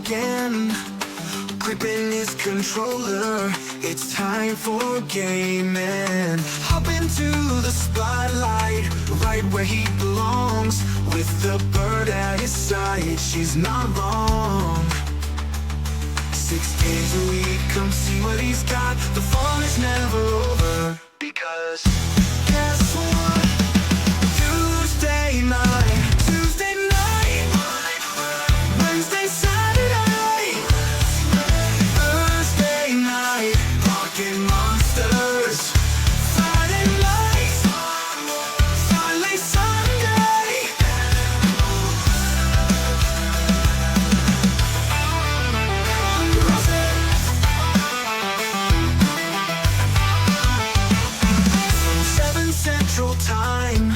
again, gripping his controller. It's time for gaming. Hop into the spotlight, right where he belongs. With the bird at his side, she's not wrong. 6 days a week, come see what he's got. The fun is never over, because guess what? Tuesday night, Wednesday, Saturday, Thursday night, Pocket Monsters, Friday night, Sunday, Central Time,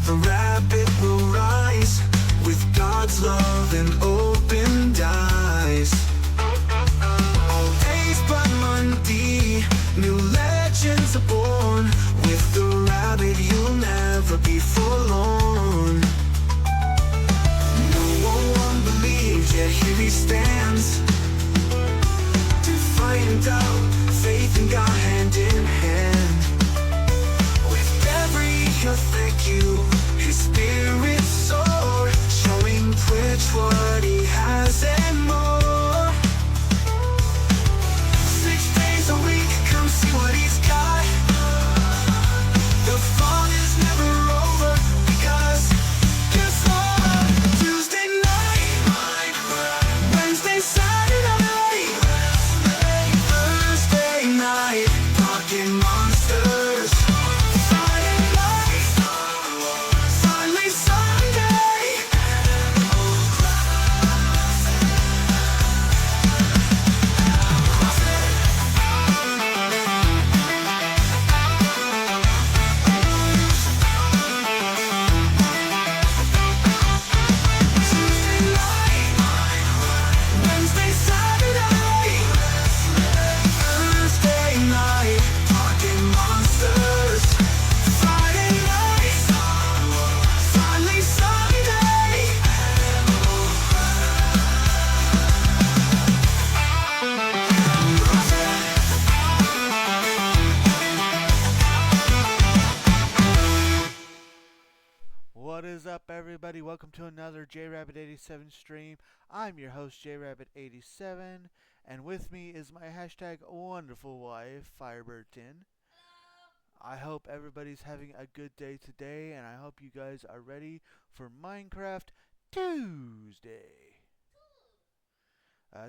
the rabbit will rise with God's love and open eyes. All days but Monday, new legends are born. With the rabbit, you'll never be forlorn. No one believes, yet here he stands, defying doubt, faith in God hand in hand. Thank you, his spirit soared, showing Twitch what he has and more. 6 days a week, come see what he's got. The fun is never over, because guess what? Tuesday night, Wednesday, Saturday, Thursday night, Pocket Monsters, What is up, everybody? Welcome to another JRabbit87 stream. I'm your host, JRabbit87, and with me is my hashtag wonderful wife, Firebird10. I hope everybody's having a good day today, and I hope you guys are ready for Minecraft Tuesday.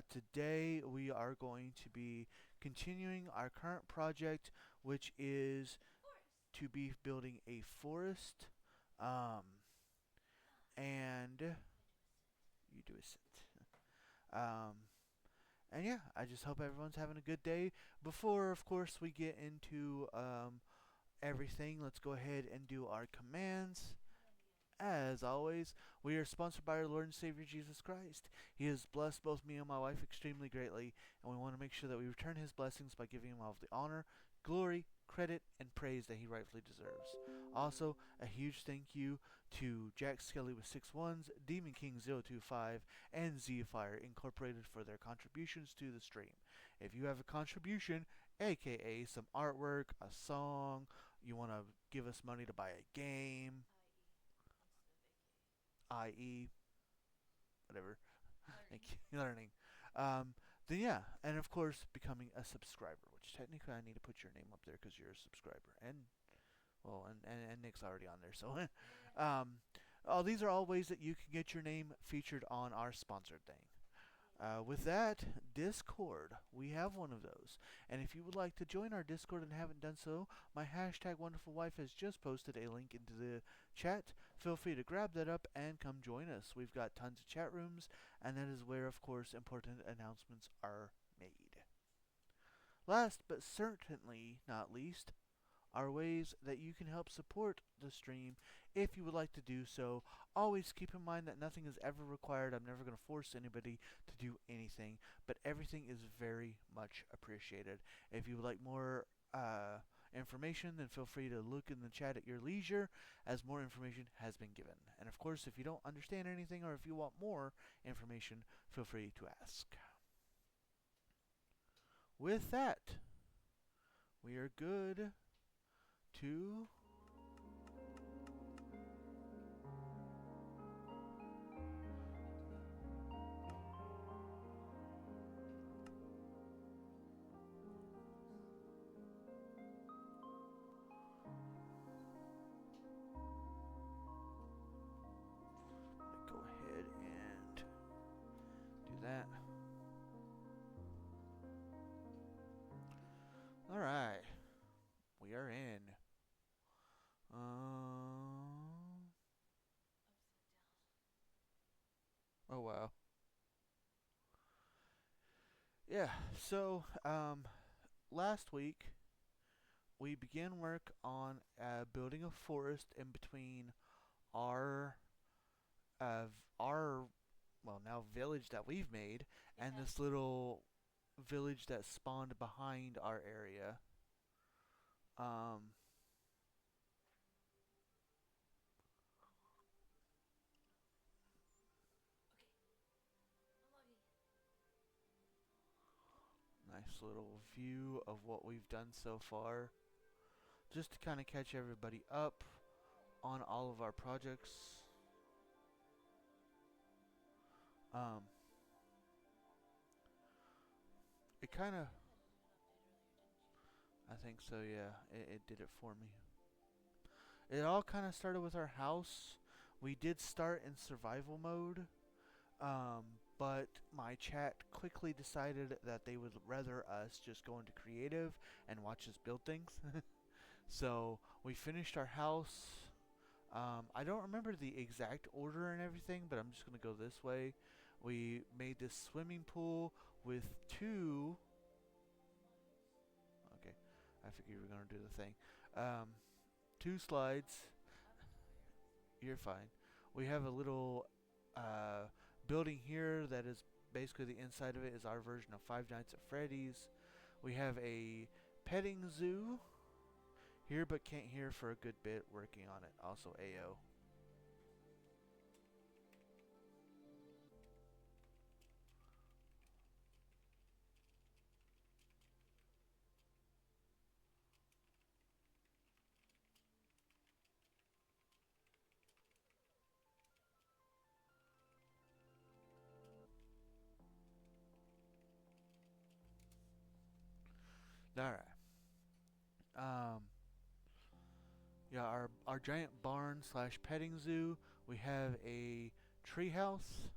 Today we are going to be continuing our current project, which is to be building a forest. And you do a sit. And yeah, I just hope everyone's having a good day. Before, of course, we get into everything, let's go ahead and do our commands. As always, we are sponsored by our Lord and Savior Jesus Christ. He has blessed both me and my wife extremely greatly, and we want to make sure that we return his blessings by giving him all of the honor, glory, credit, and praise that he rightfully deserves. Also, a huge thank you to Jack Skelly with 6 ones, Demon King 025, and Zfire Incorporated for their contributions to the stream. If you have a contribution, aka some artwork, a song, you want to give us money to buy a game, i.e. whatever, thank you, learning, then yeah, and of course becoming a subscriber, which technically I need to put your name up there because you're a subscriber, and well, and Nick's already on there, so these are all ways that you can get your name featured on our sponsored thing. With that, Discord, we have one of those, and if you would like to join our Discord and haven't done so, my hashtag wonderful wife has just posted a link into the chat. Feel free to grab that up and come join us. We've got tons of chat rooms, and that is where, of course, important announcements are made. Last but certainly not least, are ways that you can help support the stream if you would like to do so. Always keep in mind that nothing is ever required. I'm never going to force anybody to do anything, but everything is very much appreciated. If you would like more information, then feel free to look in the chat at your leisure as more information has been given. And of course, if you don't understand anything or if you want more information, feel free to ask. With that, we are good to go ahead and do that. All right, we are in. Oh wow. Yeah. So last week we began work on building a forest in between our our well now village that we've made and this little village that spawned behind our area. Um, nice little view of what we've done so far, just to kind of catch everybody up on all of our projects. Um, it kind of, I think so, yeah. It did it for me. It all kind of started with our house. We did start in survival mode, but my chat quickly decided that they would rather us just go into creative and watch us build things. So we finished our house. I don't remember the exact order and everything, but I'm just going to go this way. We made this swimming pool with two. Okay, I figured we were going to do the thing. Two slides. You're fine. We have a little building here that is basically the inside of it is our version of Five Nights at Freddy's. We have a petting zoo here, but can't hear for a good bit. Working on it. Also AO. All right. Um, yeah, our giant barn slash petting zoo. We have a treehouse,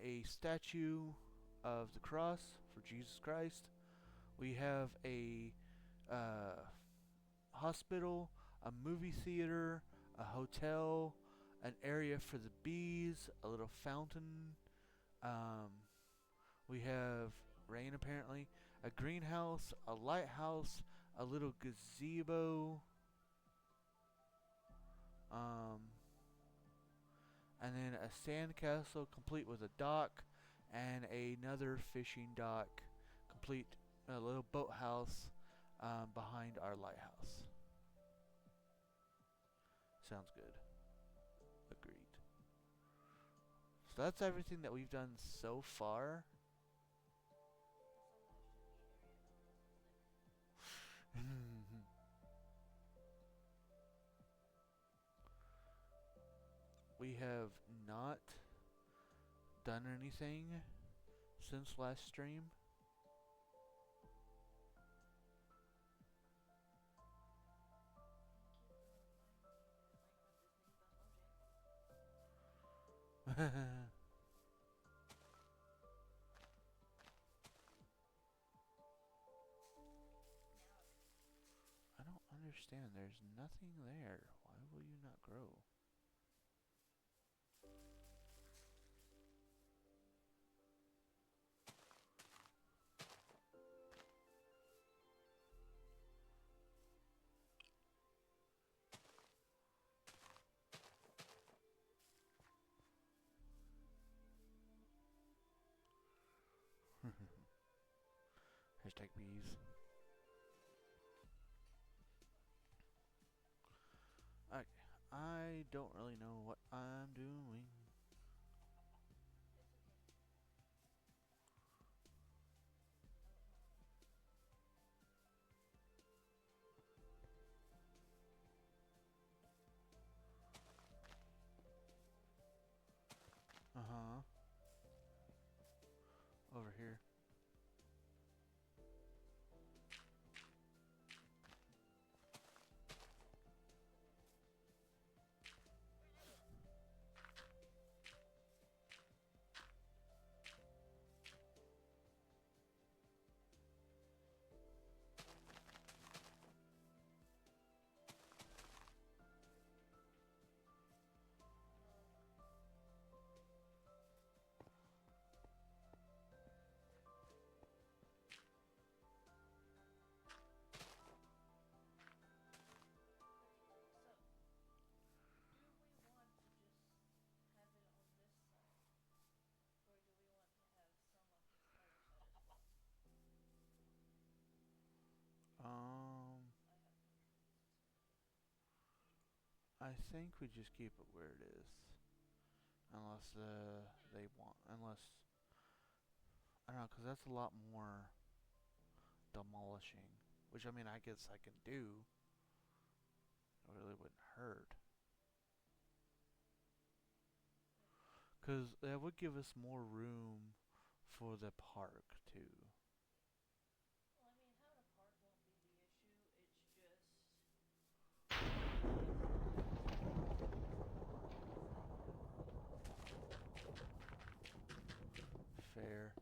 a statue of the cross for Jesus Christ. We have a hospital, a movie theater, a hotel, an area for the bees, a little fountain. Um, we have rain apparently, a greenhouse, a lighthouse, a little gazebo, um, and then a sand castle complete with a dock and another fishing dock, complete a little boathouse behind our lighthouse. Sounds good. Agreed. So that's everything that we've done so far. We have not done anything since last stream. I don't understand. There's nothing there. Why will you not grow? Hashtag bees. I don't really know what I'm doing. Uh huh. Over here. Um, I think we just keep it where it is, unless they want, unless I don't know, cause that's a lot more demolishing. Which I mean, I guess I can do. It really wouldn't hurt, cause that would give us more room for the park too. Fair.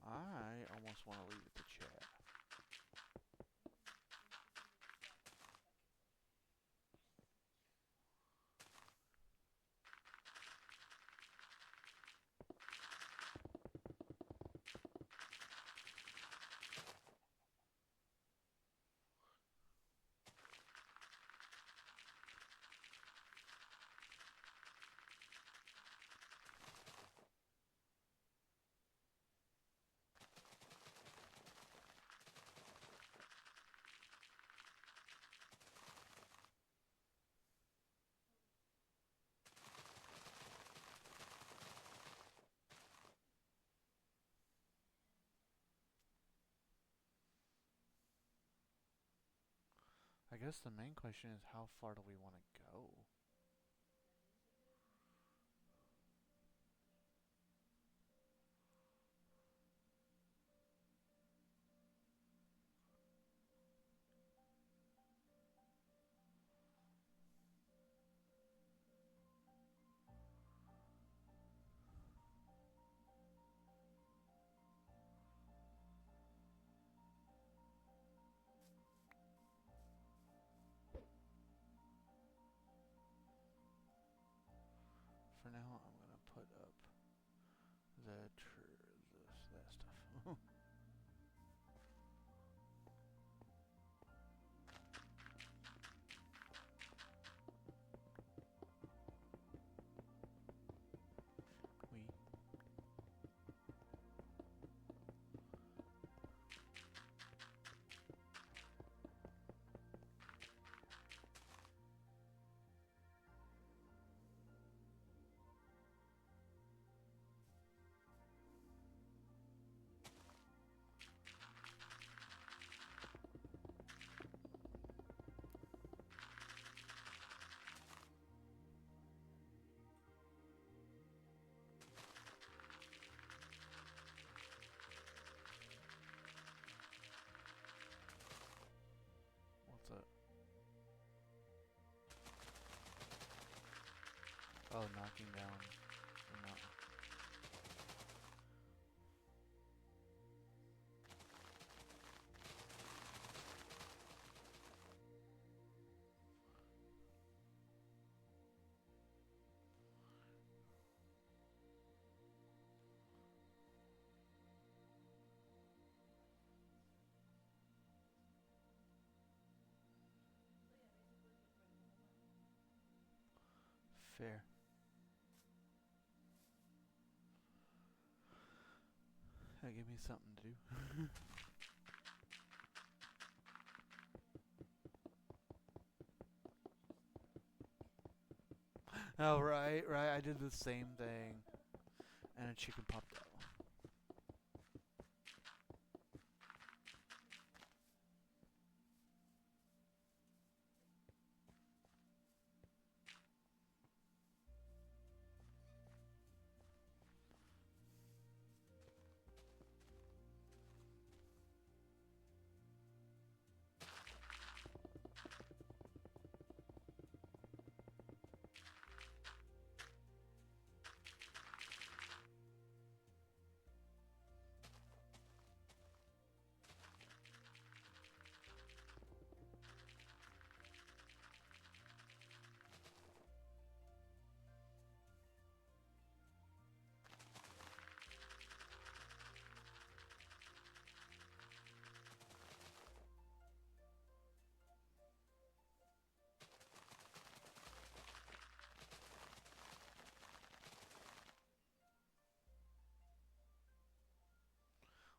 I almost want to leave it to chat. I guess the main question is how far do we want to go? For now, I'm gonna put up that stuff. we what's that? Oh, knocking down the mountain. Fair. Give me something to do. Oh, right, right. I did the same thing. And a chicken popped out.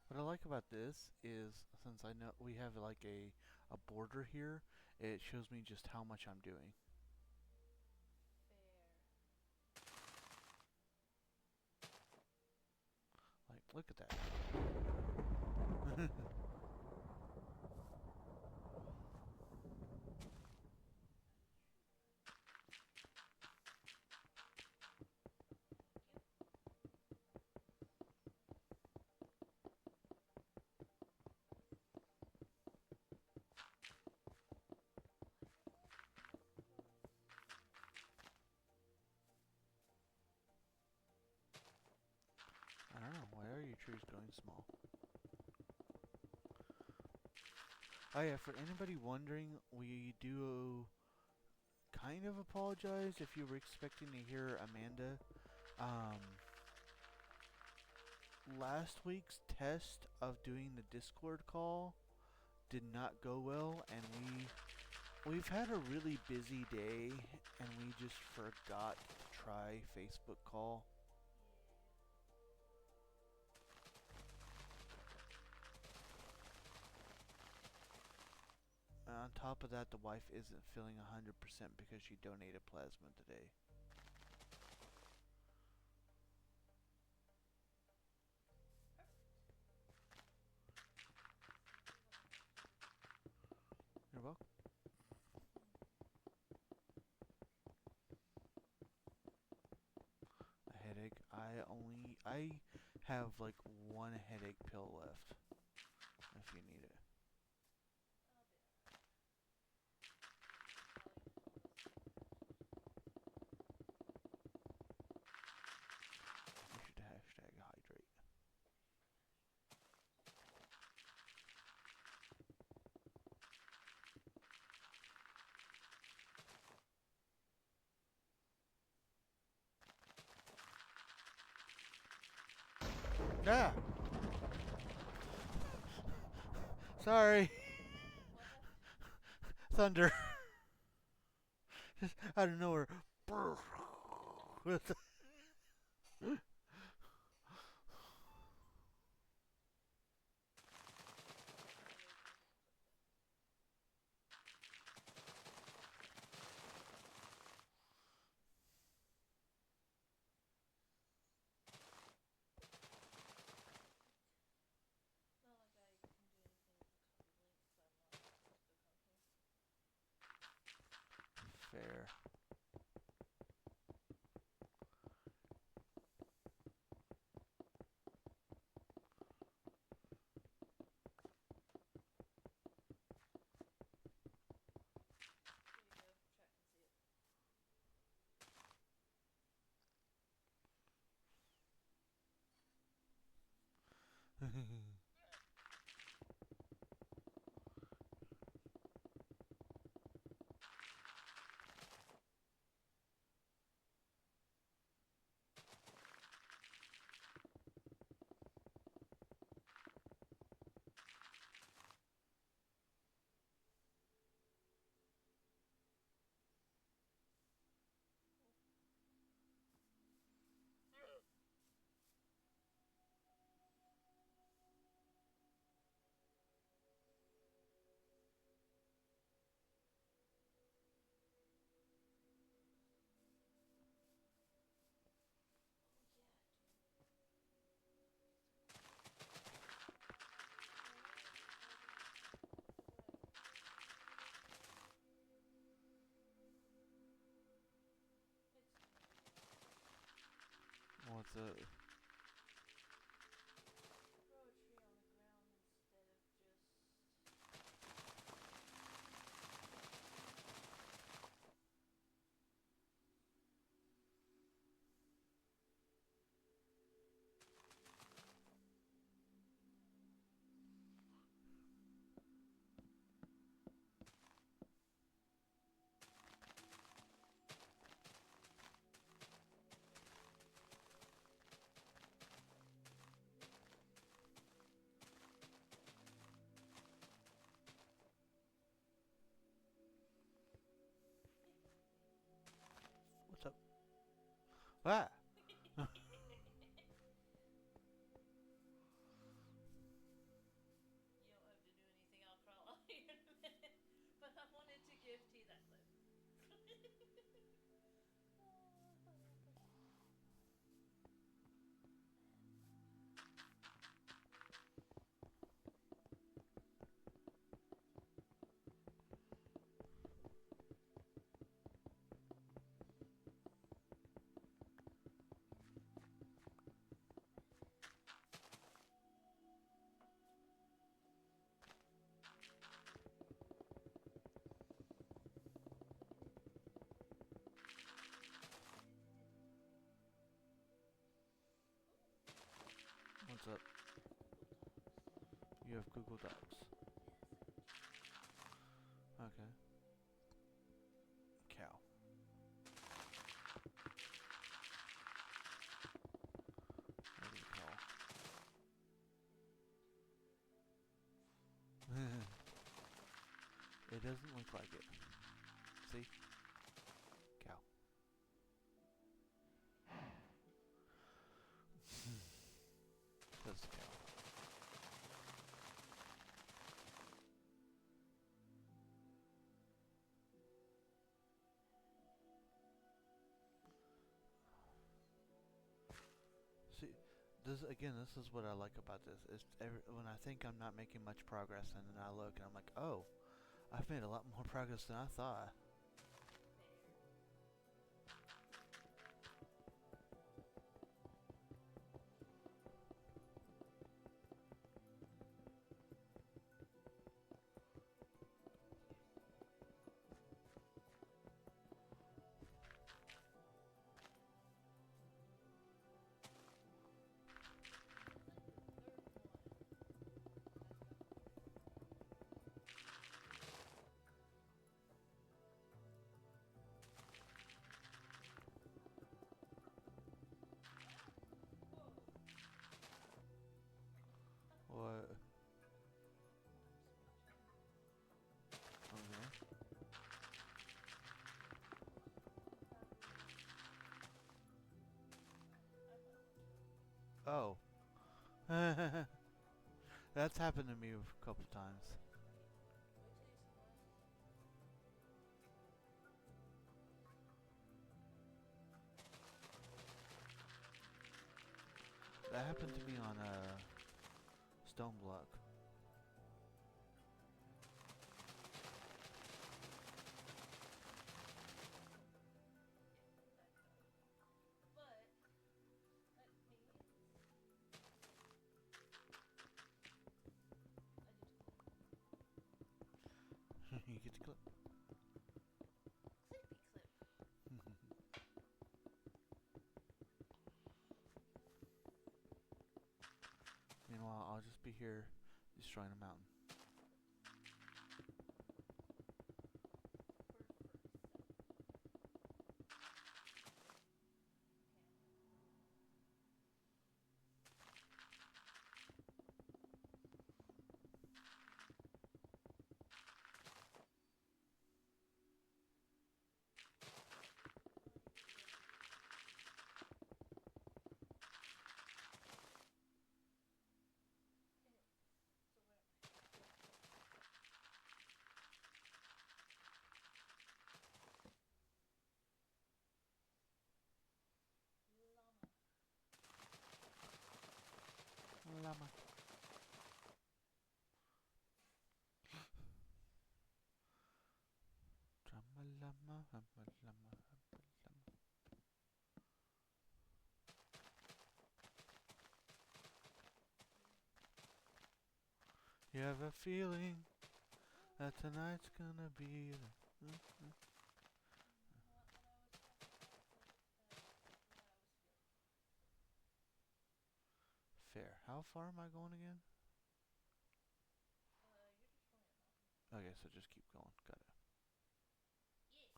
What I like about this is since I know we have like a border here, it shows me just how much I'm doing. Like, look at that. I don't know. Why are your trees growing small? Oh yeah, for anybody wondering, we do kind of apologize if you were expecting to hear Amanda. Um, Last week's test of doing the Discord call did not go well, and we've had a really busy day, and we just forgot to try Facebook call. On top of that, the wife isn't feeling 100% because she donated plasma today. You're welcome. A headache. I have like one headache pill left. If you need it. You should hashtag hydrate. Yeah. Sorry. Thunder. Just out of nowhere. Fair. What's a... Grow a tree on the ground instead of just. What's up? Ah! You don't have to do anything, I'll crawl out here in a minute. But I wanted to give T that clip. What's up? You have Google Docs. Okay. Cow. Maybe cow. It doesn't look like it. See? Cow. That's a cow. See, this is what I like about this. When I think I'm not making much progress, and then I look and I'm like, oh, I've made a lot more progress than I thought. What? Okay. Oh. That's happened to me a couple times. That happened to me on a stone block. You get the clip. Clippy clip. Meanwhile, I'll just be here destroying a mountain. Llama. Drama llama, llama, llama, llama. You have a feeling that tonight's gonna be the. Not what I was talking about, but yeah, I was here. Fair. How far am I going again? You're destroying a mountain. Okay, so just keep going. Got it. Yes.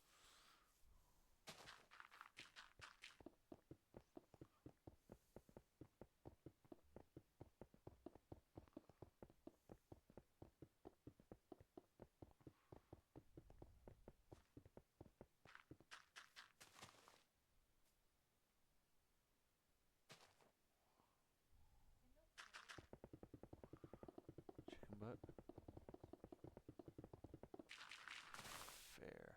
I know Chicken butt. Yes. Fair.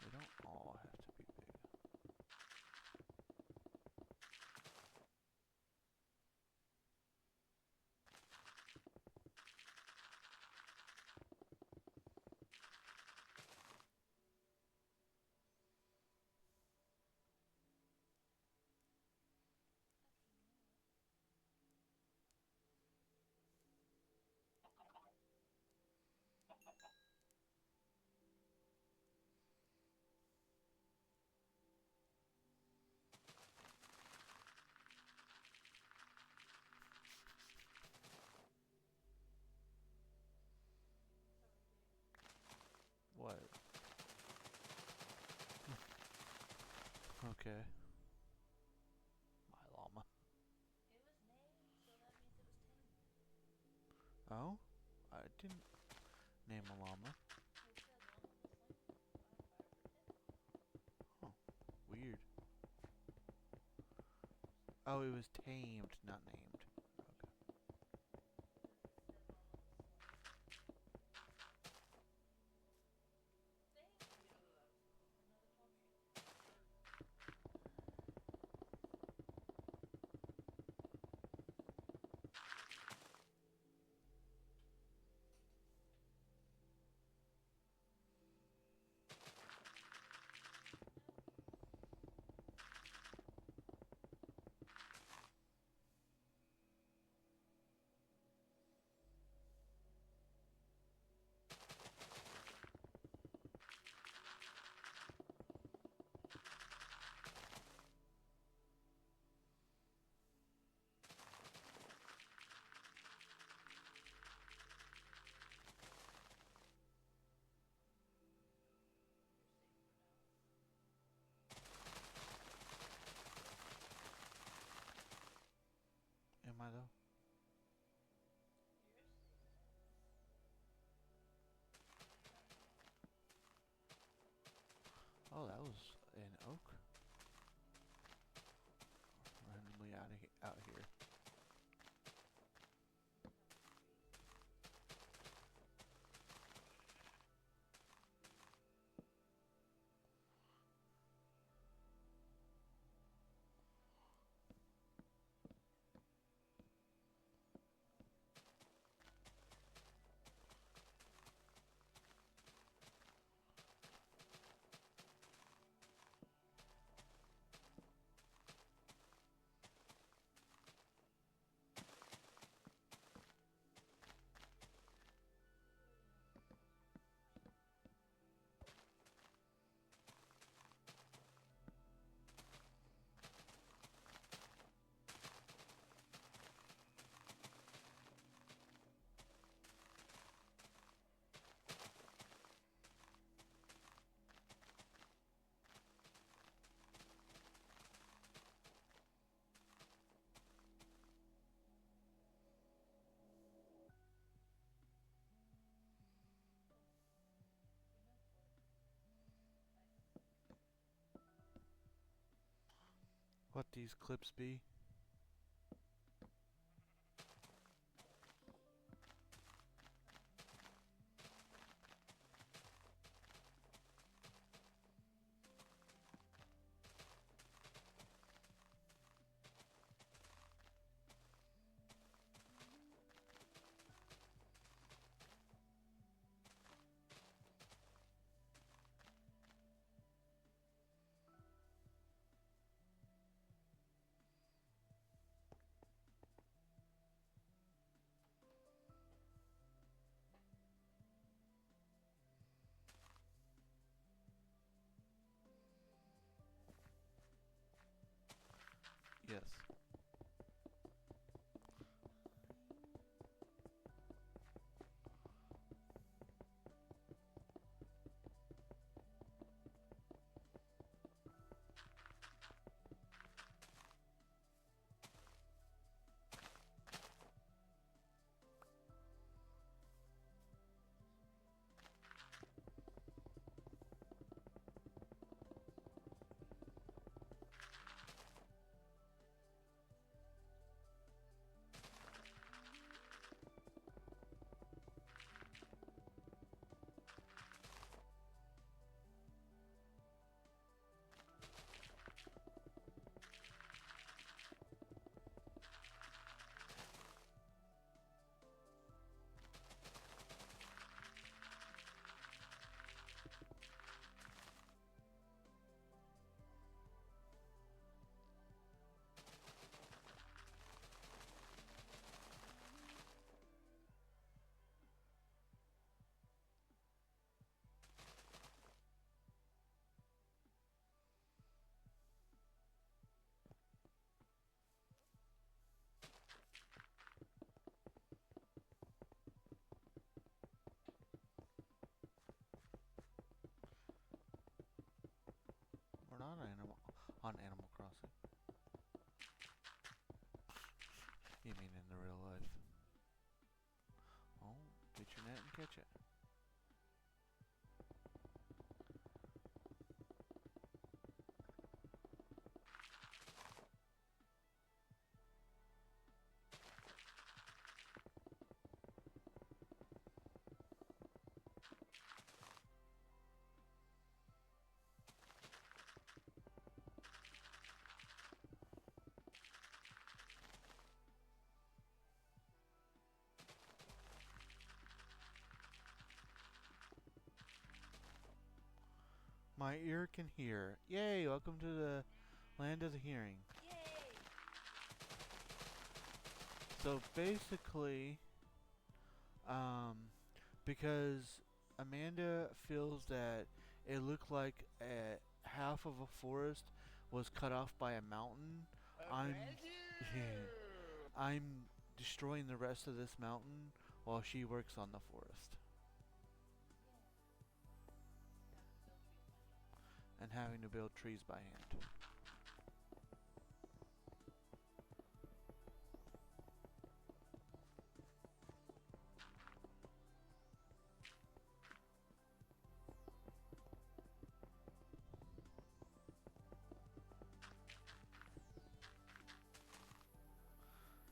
They don't all have to be big. They don't all have to be big. Actually, you know what? Sorry, babe. What? Okay. My llama. It was named, so that means it was tamed. Oh? I didn't name a llama. It said llama was slain by fire for 10. Oh, weird. Interesting. Oh, it was tamed, not named. Okay. Because it said llama was slain. Thank you. I was looking for another top sheet. You're safe for now. Am I though? You're safe now. Oh, that was an oak. Randomly out here. That was trees. Enough work. Nice. What these clips be? Yes. We're not on Animal Crossing. You mean in the real life? Oh, get your net and catch it. My ear can hear. Yay! Welcome to the land of the hearing. Yay! So basically, because Amanda feels that it looked like half of a forest was cut off by a mountain, I'm I'm destroying the rest of this mountain while she works on the forest and having to build trees by hand.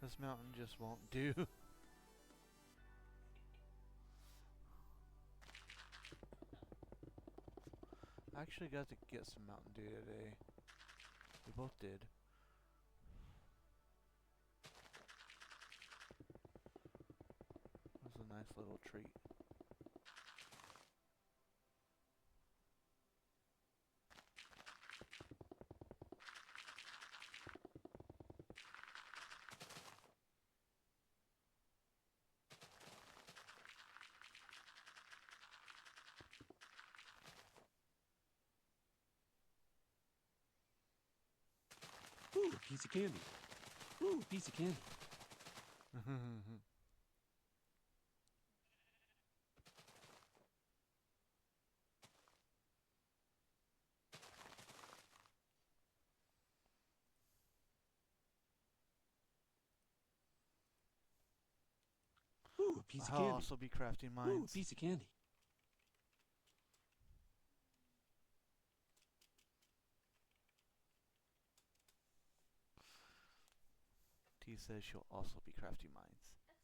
This mountain just won't do. I actually got to get some Mountain Dew today. We both did. It was a nice little treat. Ooh, a piece of candy. Ooh, a piece of candy. Ooh, a piece of I'll candy. also be crafting Ooh, a mines. piece of candy. T says she'll also be crafting mines. Excellent.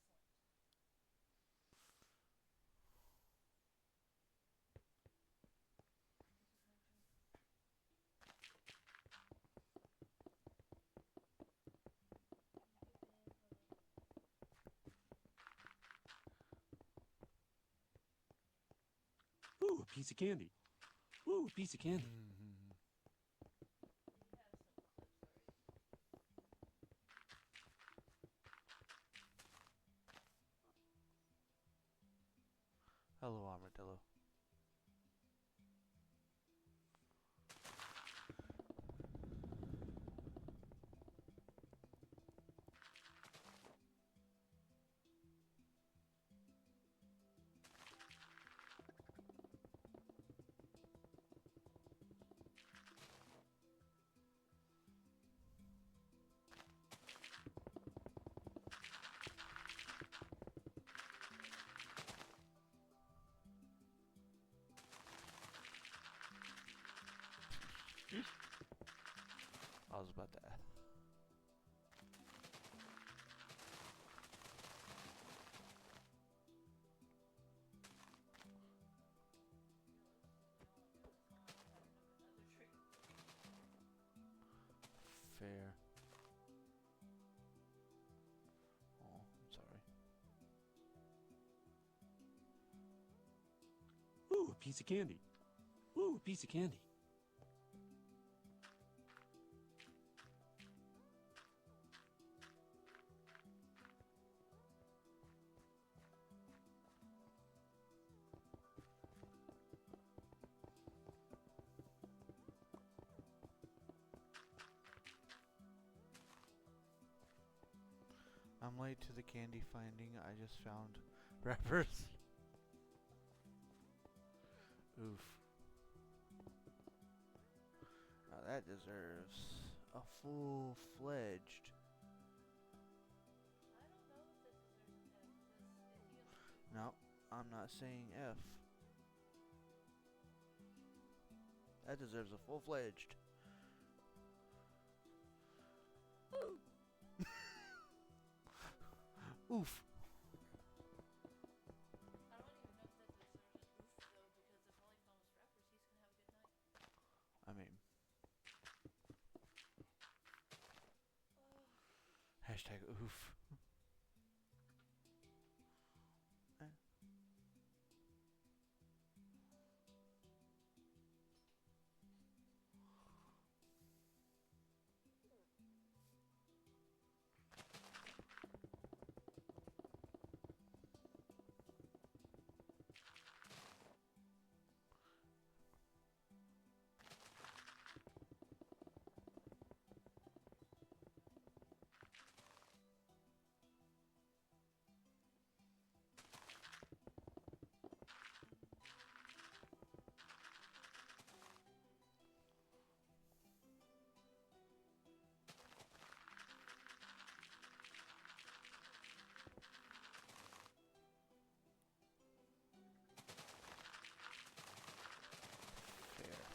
Ooh, a piece of candy. Ooh, a piece of candy. You have some clips already. Hello, Armadillo. was about to ask. Fair. Oh, I'm sorry. Ooh, a piece of candy. Ooh, a piece of candy. I'm late to the candy finding. I just found wrappers. Oof. Now that deserves a full-fledged. I don't know if that deserves an F, because if you No, I'm not saying F. That deserves a full-fledged. Oof. I don't even know if that deserves an oof though, because if all he found was wrappers, he's gonna have a good night. I mean, Oh, hashtag oof. Eh. Fair.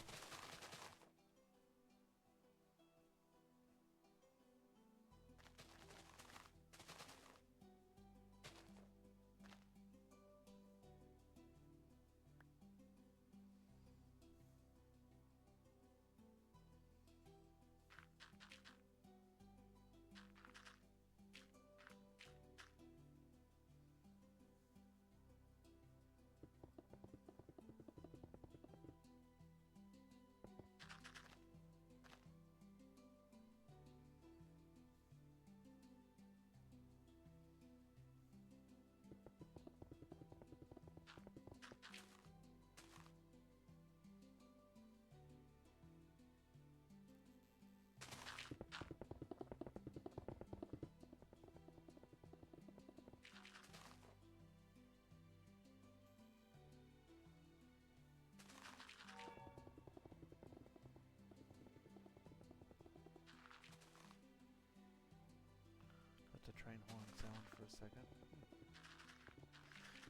Let the train horn sound for a second.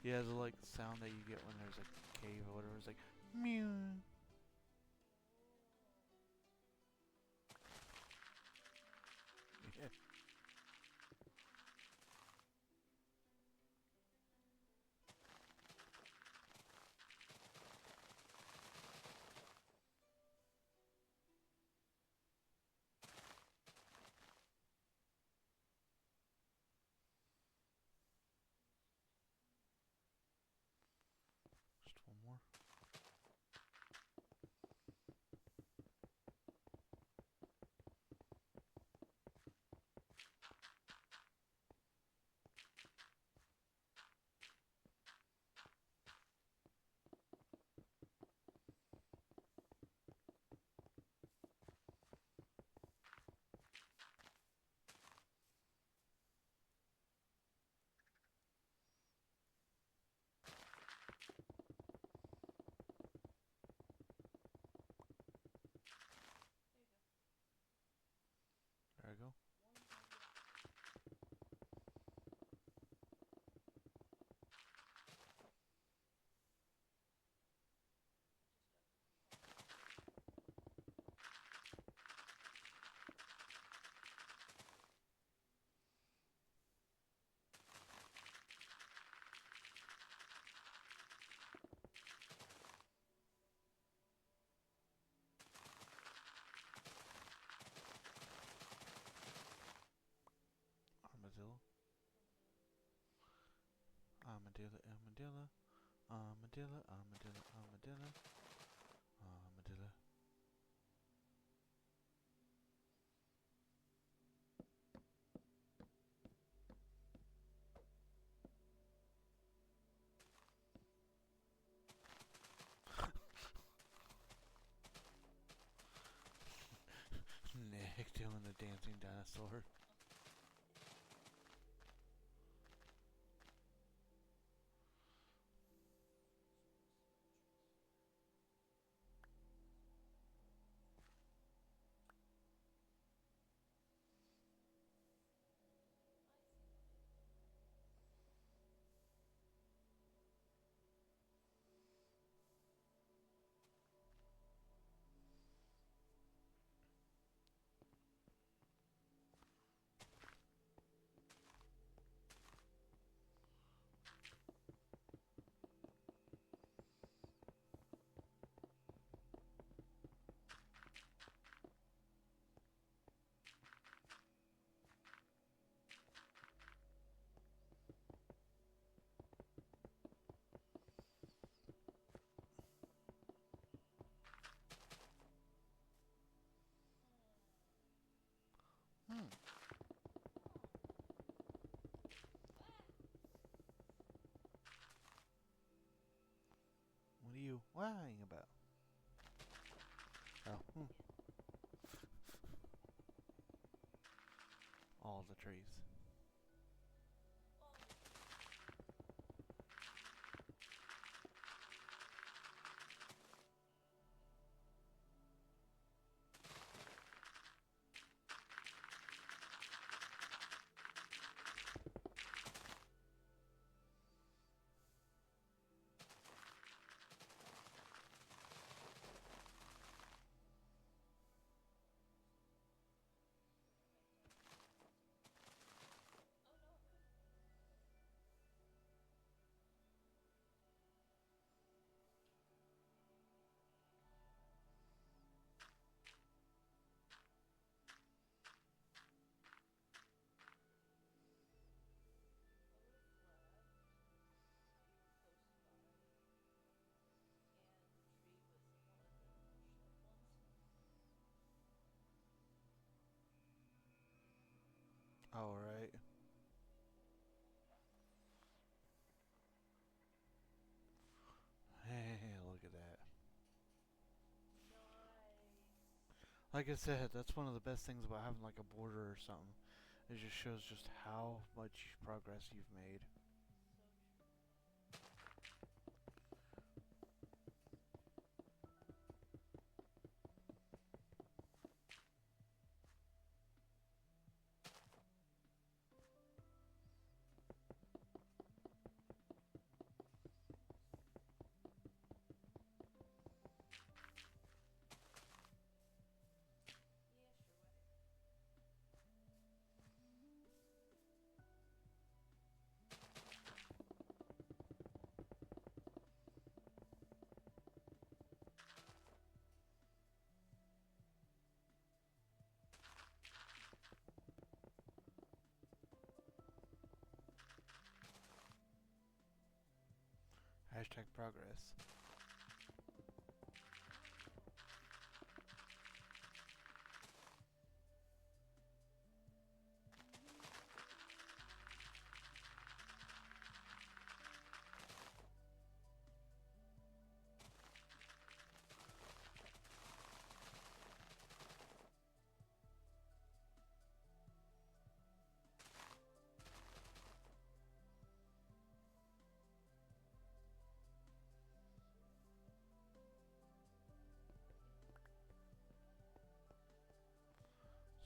Yeah, the like sound that you get when there's like a cave or whatever. It's like mew. Yeah. Just one more. Armadillo, armadillo, armadillo, armadillo, armadillo, armadillo. Nick doing the dancing dinosaur. Hmm. What are you whining about? Oh, all the trees. All right. Hey, look at that. Like I said, that's one of the best things about having like a border or something. It just shows just how much progress you've made. Hashtag progress.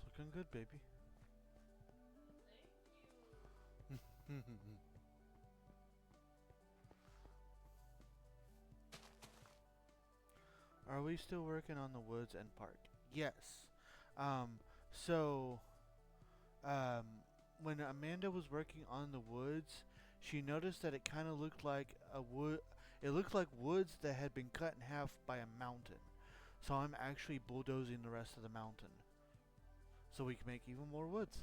It's looking good, baby. Are we still working on the woods and park? Yes. So, um, when Amanda was working on the woods, she noticed that it kind of looked like a wood. It looked like woods that had been cut in half by a mountain. So I'm actually bulldozing the rest of the mountain, so we can make even more woods.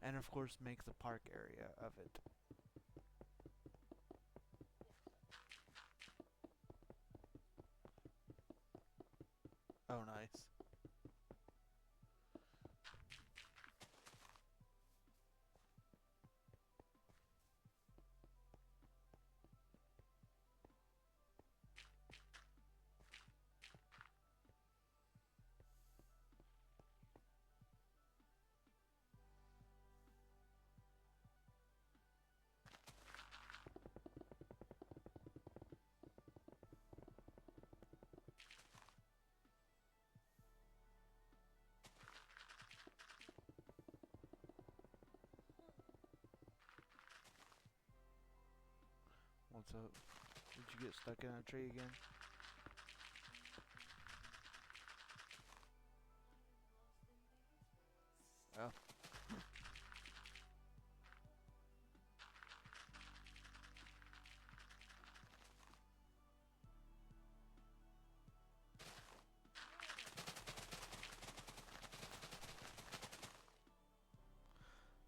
and of course make the park area of it. Oh, nice. What's up? Did you get stuck in a tree again? I'm lost in these woods. Oh.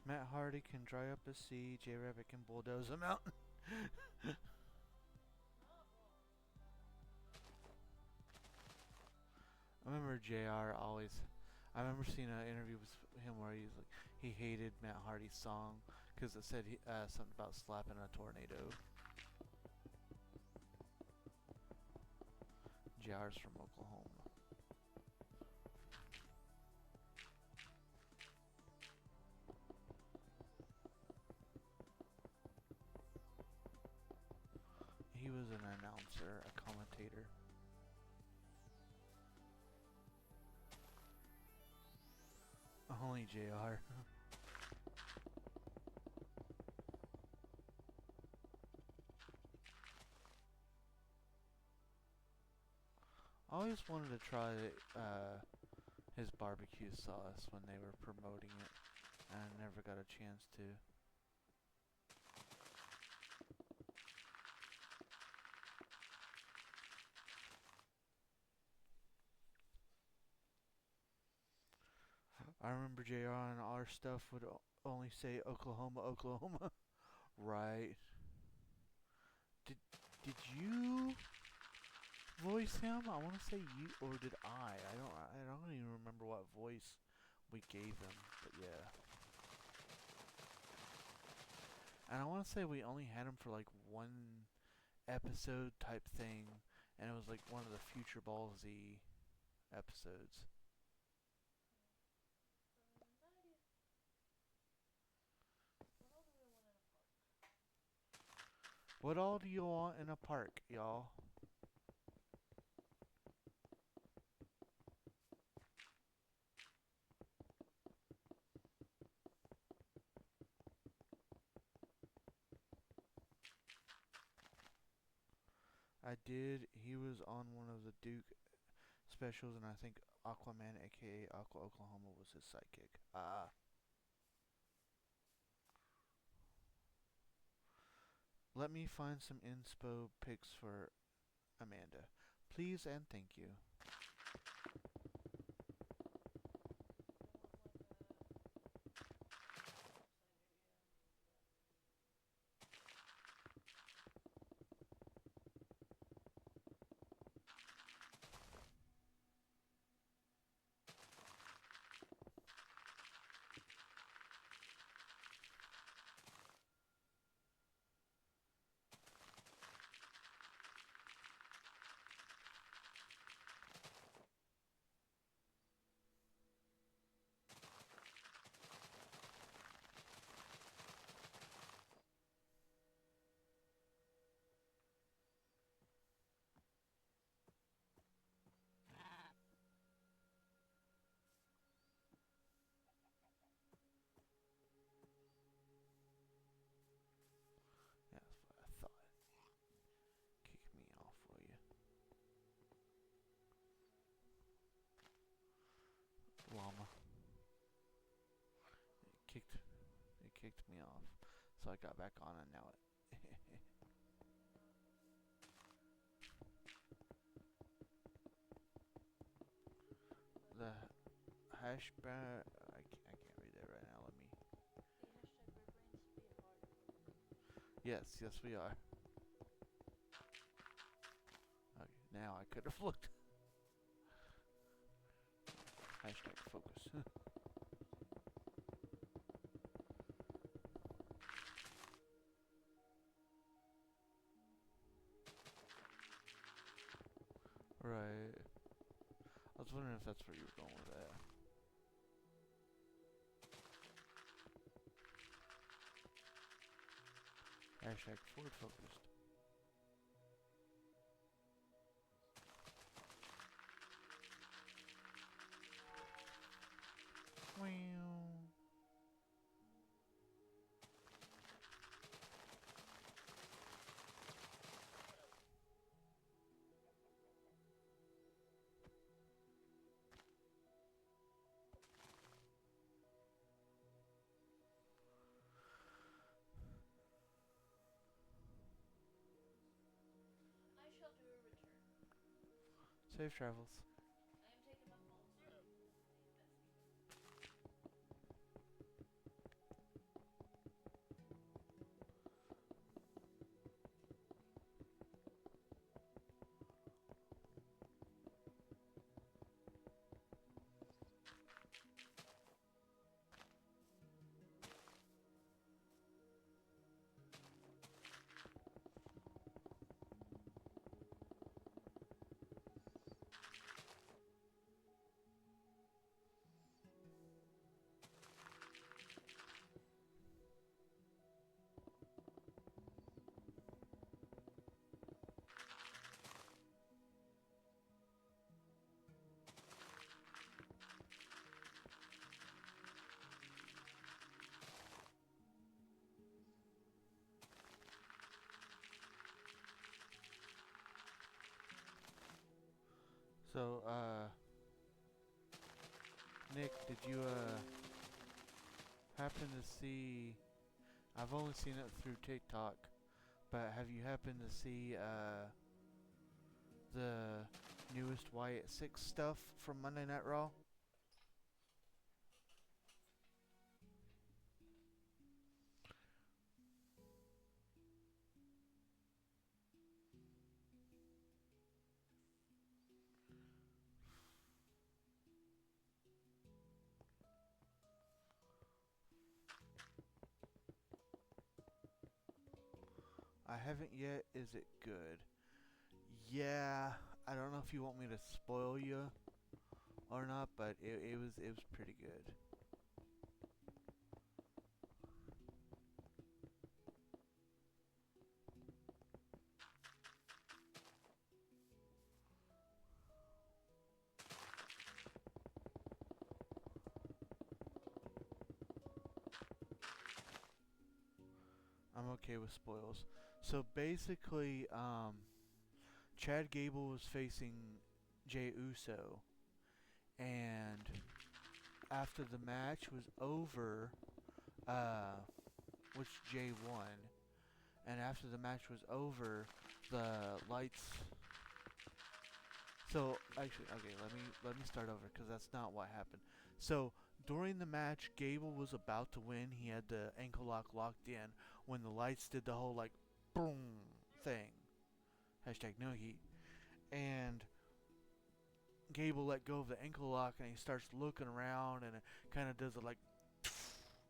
Matt Hardy can dry up a sea, J Rabbit can bulldoze a mountain. Not wrong. I remember JR always. I remember seeing an interview with him where he's like he hated Matt Hardy's song because it said something about slapping a tornado. JR's from Oklahoma. He was an announcer, a commentator. Only JR. I always wanted to try his barbecue sauce when they were promoting it, and I never got a chance to. I remember JR on our stuff would only say Oklahoma, Oklahoma. Right. Did you voice him? I want to say you, or did I? I don't even remember what voice we gave him, but yeah. And I want to say we only had him for like one episode type thing, and it was like one of the Future Ball Z episodes. No idea. What all do we want in a park? What all do you want in a park, y'all? I did. He was on one of the Duke specials, and I think Aquaman, aka Aqua Oklahoma, was his sidekick. Let me find some inspo pics for Amanda. Please and thank you. Yeah, that's what I thought. Kick me off, will you? Llama. It kicked me off. So I got back on and now it the hash bar I can't read that right now. Let me Yes, yes we are. Okay, now I could have looked. Hashtag focus. Right. I was wondering if that's where you were going with that. Hashtag forward focused. Wow. I shall do a return. Safe travels. I am taking my phone, so I need to message. So, Nick, did you, happen to see... I've only seen it through TikTok, but have you happened to see, the newest Wyatt 6 stuff from Monday Night Raw? I haven't yet. Is it good? Yeah, I don't know if you want me to spoil you or not, but it was pretty good. I'm okay with spoils. So basically, Chad Gable was facing Jey Uso, and after the match was over, uh, which Jay won, and after the match was over, the lights. So actually, okay, let me start over because that's not what happened. So during the match, Gable was about to win. He had the ankle lock locked in when the lights did the whole like boom thing. Hashtag no heat. And Gable let go of the ankle lock and he starts looking around and it kind of does a like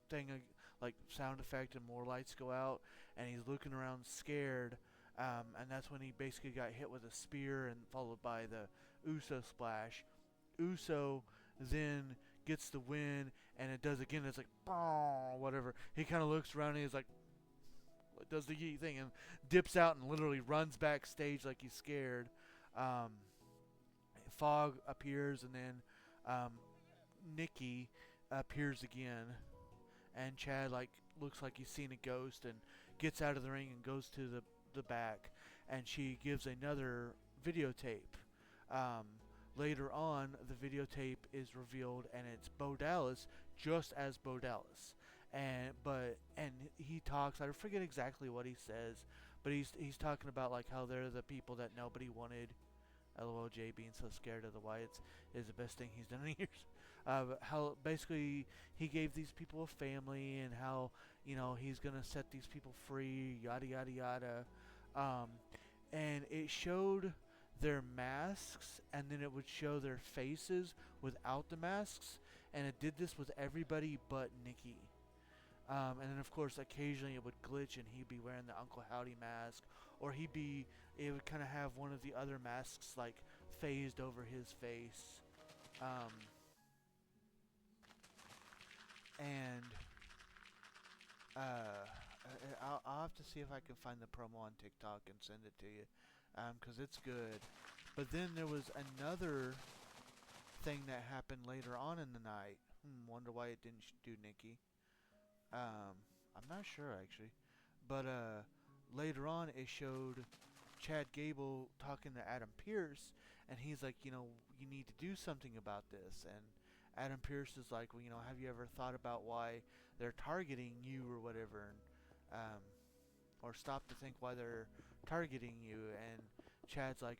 thing, like sound effect, and more lights go out and he's looking around scared. And that's when he basically got hit with a spear and followed by the Uso splash. Uso then gets the win and it does again. It's like whatever. He kind of looks around and he's like, does the yeet thing and dips out and literally runs backstage like he's scared. Um, Fog appears and then Nikki appears again, and Chad like looks like he's seen a ghost and gets out of the ring and goes to the back, and she gives another videotape. Um, Later on, the videotape is revealed, and it's Bo Dallas, just as Bo Dallas, and he talks. I forget exactly what he says, but he's talking about like how they're the people that nobody wanted. LOL, Jay being so scared of the Wyatts is the best thing he's done in years. How basically he gave these people a family, and how he's gonna set these people free, yada yada yada. Um, and it showed their masks, and then it would show their faces without the masks, and it did this with everybody but Nikki. And then of course occasionally it would glitch and he'd be wearing the Uncle Howdy mask, or it would kind of have one of the other masks like phased over his face. Um, and I'll have to see if I can find the promo on TikTok and send it to you, because it's good. But then there was another thing that happened later on in the night. Wonder why it didn't do Nikki. I'm not sure actually, but later on it showed Chad Gable talking to Adam Pierce, and he's like, you need to do something about this. And Adam Pierce is like, well, have you ever thought about why they're targeting you or whatever, or stop to think why they're targeting you? And Chad's like,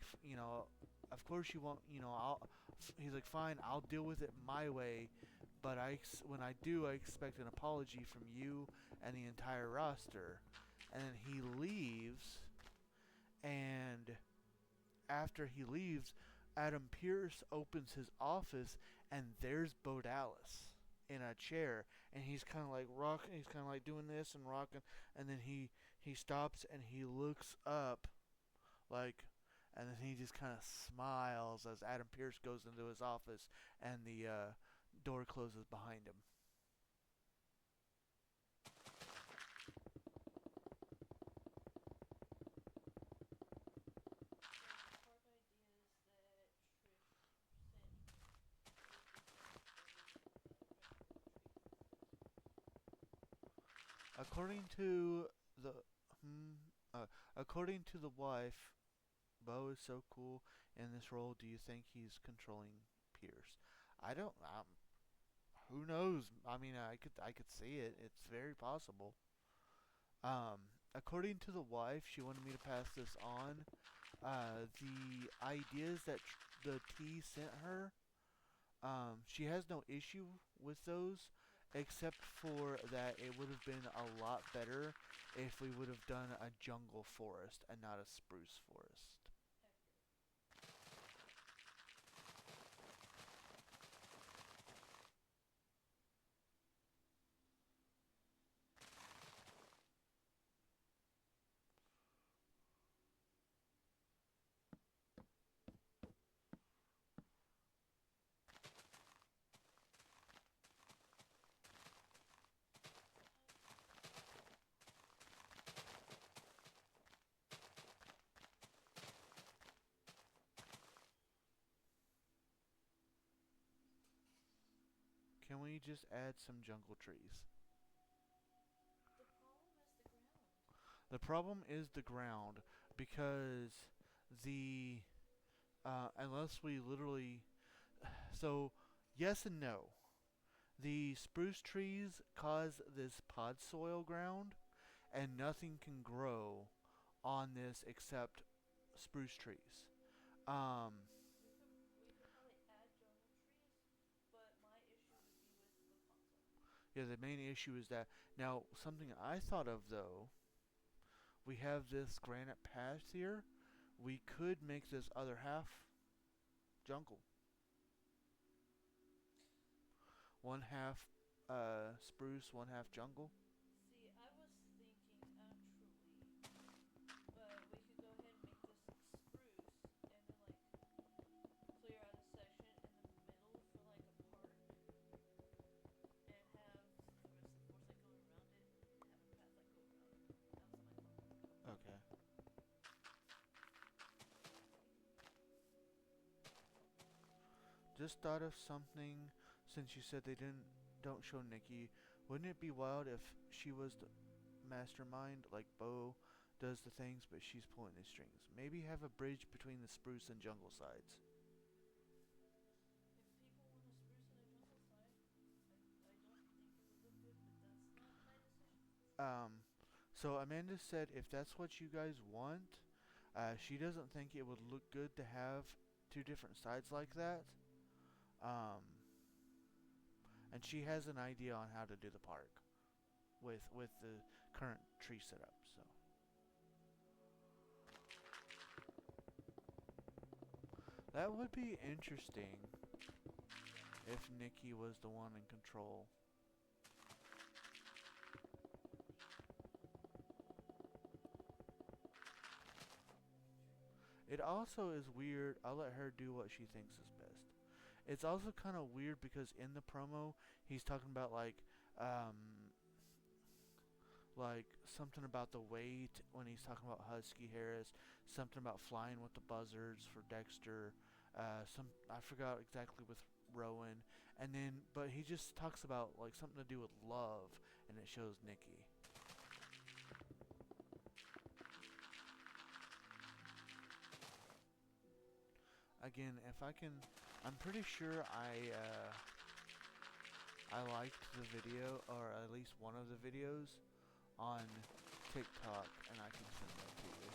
of course you won't, he's like, fine, I'll deal with it my way, but when I do, I expect an apology from you and the entire roster. And then he leaves, and after he leaves, Adam Pierce opens his office, and there's Bo Dallas in a chair, and he's kind of like rocking, he's kind of like doing this and rocking, and then he stops and he looks up, like, and then he just kind of smiles as Adam Pierce goes into his office, and the door closes behind him. According to the according to the wife, Bo is so cool in this role. Do you think he's controlling Pierce? I don't. Who knows? I mean, I could see it. It's very possible. According to the wife, she wanted me to pass this on. The ideas that the T sent her, she has no issue with those, except for that it would have been a lot better if we would have done a jungle forest and not a spruce forest. Can we just add some jungle trees? The problem is the ground, because the unless we literally, so yes and no. The spruce trees cause this pod soil ground, and nothing can grow on this except spruce trees. Um, yeah, the main issue is that. Now, something I thought of though, we have this granite path here. We could make this other half jungle. One half spruce, one half jungle. See, I was thinking actually, we could go ahead and make this spruce, and then like clear out a section in the middle for like a park, and have the rest of the forest like going around it, and have a path like go around it. That was my thought. Okay. Just thought of something, since you said they don't show Nikki. Wouldn't it be wild if she was the mastermind, like Bo does the things, but she's pulling the strings? Maybe have a bridge between the spruce and jungle sides. If people want a spruce and a jungle side, I don't think it would look good, but that's not my decision. So Amanda said if that's what you guys want, she doesn't think it would look good to have two different sides like that. Um, and she has an idea on how to do the park with the current tree setup. So that would be interesting if Nikki was the one in control. It also is weird. I'll let her do what she thinks is best. It's also kind of weird because in the promo, he's talking about like something about the weight when he's talking about Husky Harris, something about flying with the buzzards for Dexter, I forgot exactly with Rowan, and then but he just talks about like something to do with love, and it shows Nikki. Again, if I can, I'm pretty sure I liked the video, or at least one of the videos on TikTok, and I can send that to you.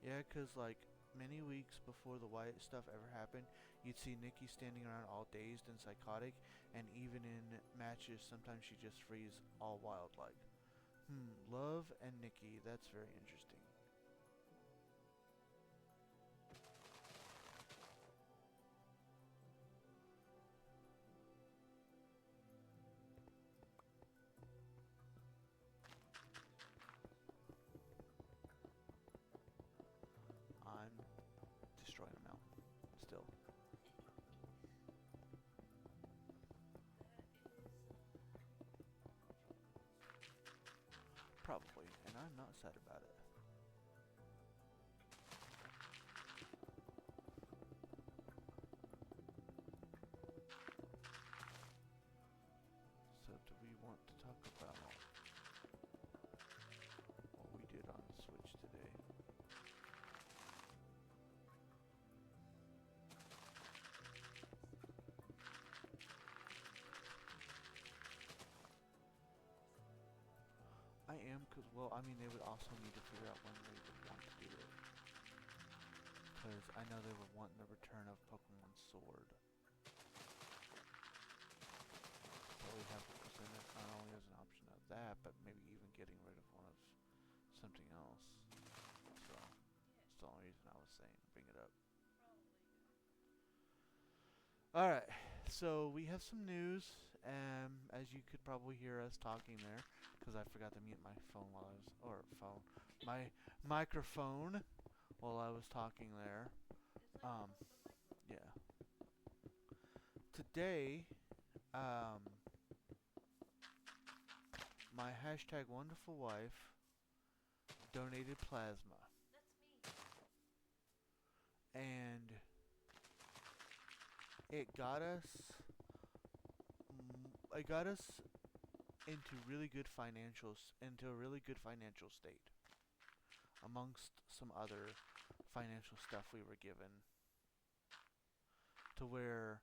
Yeah, cause like many weeks before the Wyatt stuff ever happened, you'd see Nikki standing around all dazed and psychotic, and even in matches, sometimes she just freeze all wild like. Love and Nikki, that's very interesting. I'm destroying a mountain still. Probably, and I'm not sad about it. So do we want to talk about what we did on Switch today? I am, because, well, I mean, they would also need to figure out when they would want to do it. Because I know they were wanting the return of Pokemon Sword. So we have to present it not only as an option of that, but maybe even getting rid of one of something else. So, that's the only reason I was saying bring it up. Alright, so we have some news. As you could probably hear us talking there, because I forgot to mute my phone while I was, my microphone while I was talking there. Yeah. Today, my hashtag wonderful wife donated plasma. And it got us into a really good financial state, amongst some other financial stuff we were given, to where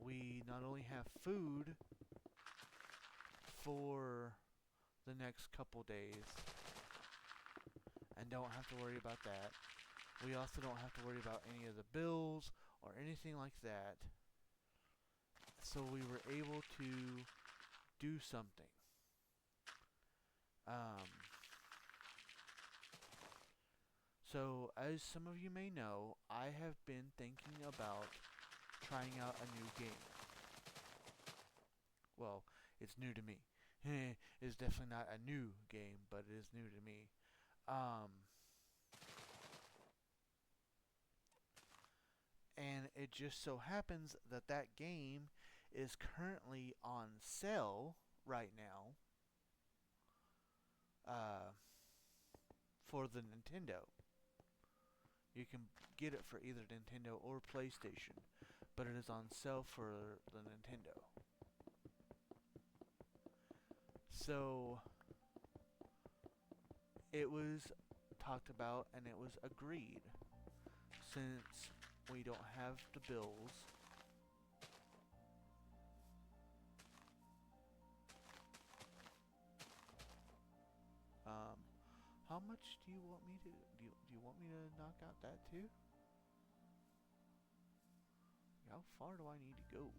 we not only have food for the next couple days and don't have to worry about that. We also don't have to worry about any of the bills or anything like that. So we were able to do something. So as some of you may know, I have been thinking about trying out a new game. Well, it's new to me. It's definitely not a new game, but it is new to me. And it just so happens that that game is currently on sale right now for the Nintendo. You can get it for either Nintendo or PlayStation, but it is on sale for the Nintendo. So it was talked about and it was agreed, since we don't have the bills, how much do you want me to, do you want me to knock out that too? how far do I need to go?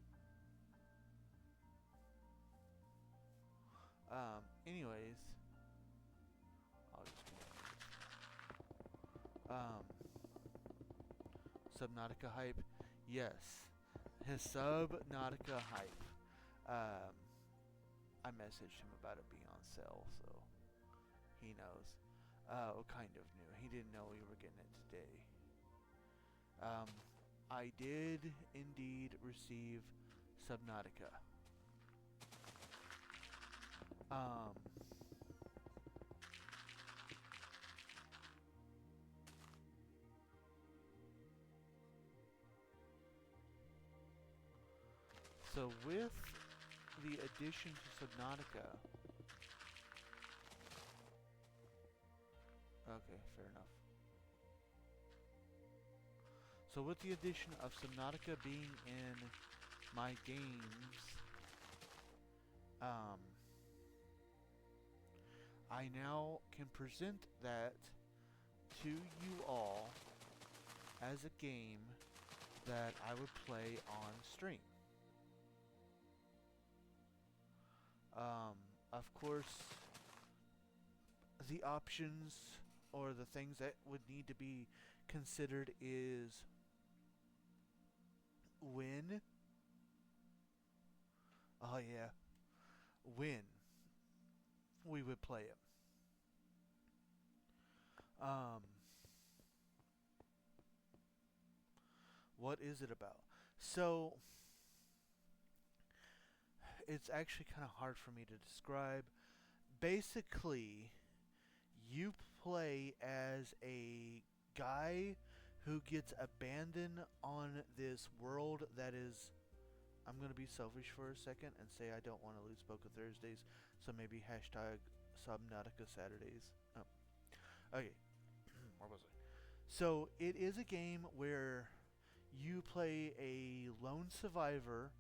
Anyways, I'll just Subnautica hype. Yes. His Subnautica hype. I messaged him about it being on sale, so he knows. Kind of knew. He didn't know we were getting it today. I did indeed receive Subnautica. So with the addition to Subnautica, okay, fair enough. So with the addition of Subnautica being in my games, I now can present that to you all as a game that I would play on stream. Of course, the options or the things that would need to be considered is when. Oh yeah, when we would play it. What is it about? So it's actually kind of hard for me to describe. Basically, you play as a guy who gets abandoned on this world that is. I'm going to be selfish for a second and say I don't want to lose Poker Thursdays, so maybe hashtag Subnautica Saturdays. Oh. Okay, where was I? So it is a game where you play a lone survivor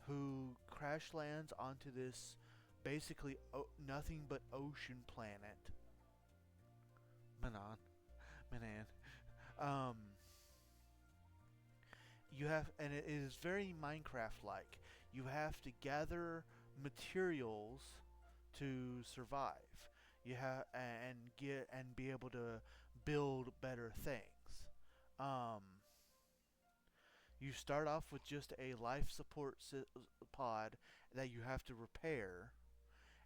who crash lands onto this basically nothing but ocean planet. Manan. You have, and it is very Minecraft-like. You have to gather materials to survive. You have and get and be able to build better things. You start off with just a life support pod that you have to repair,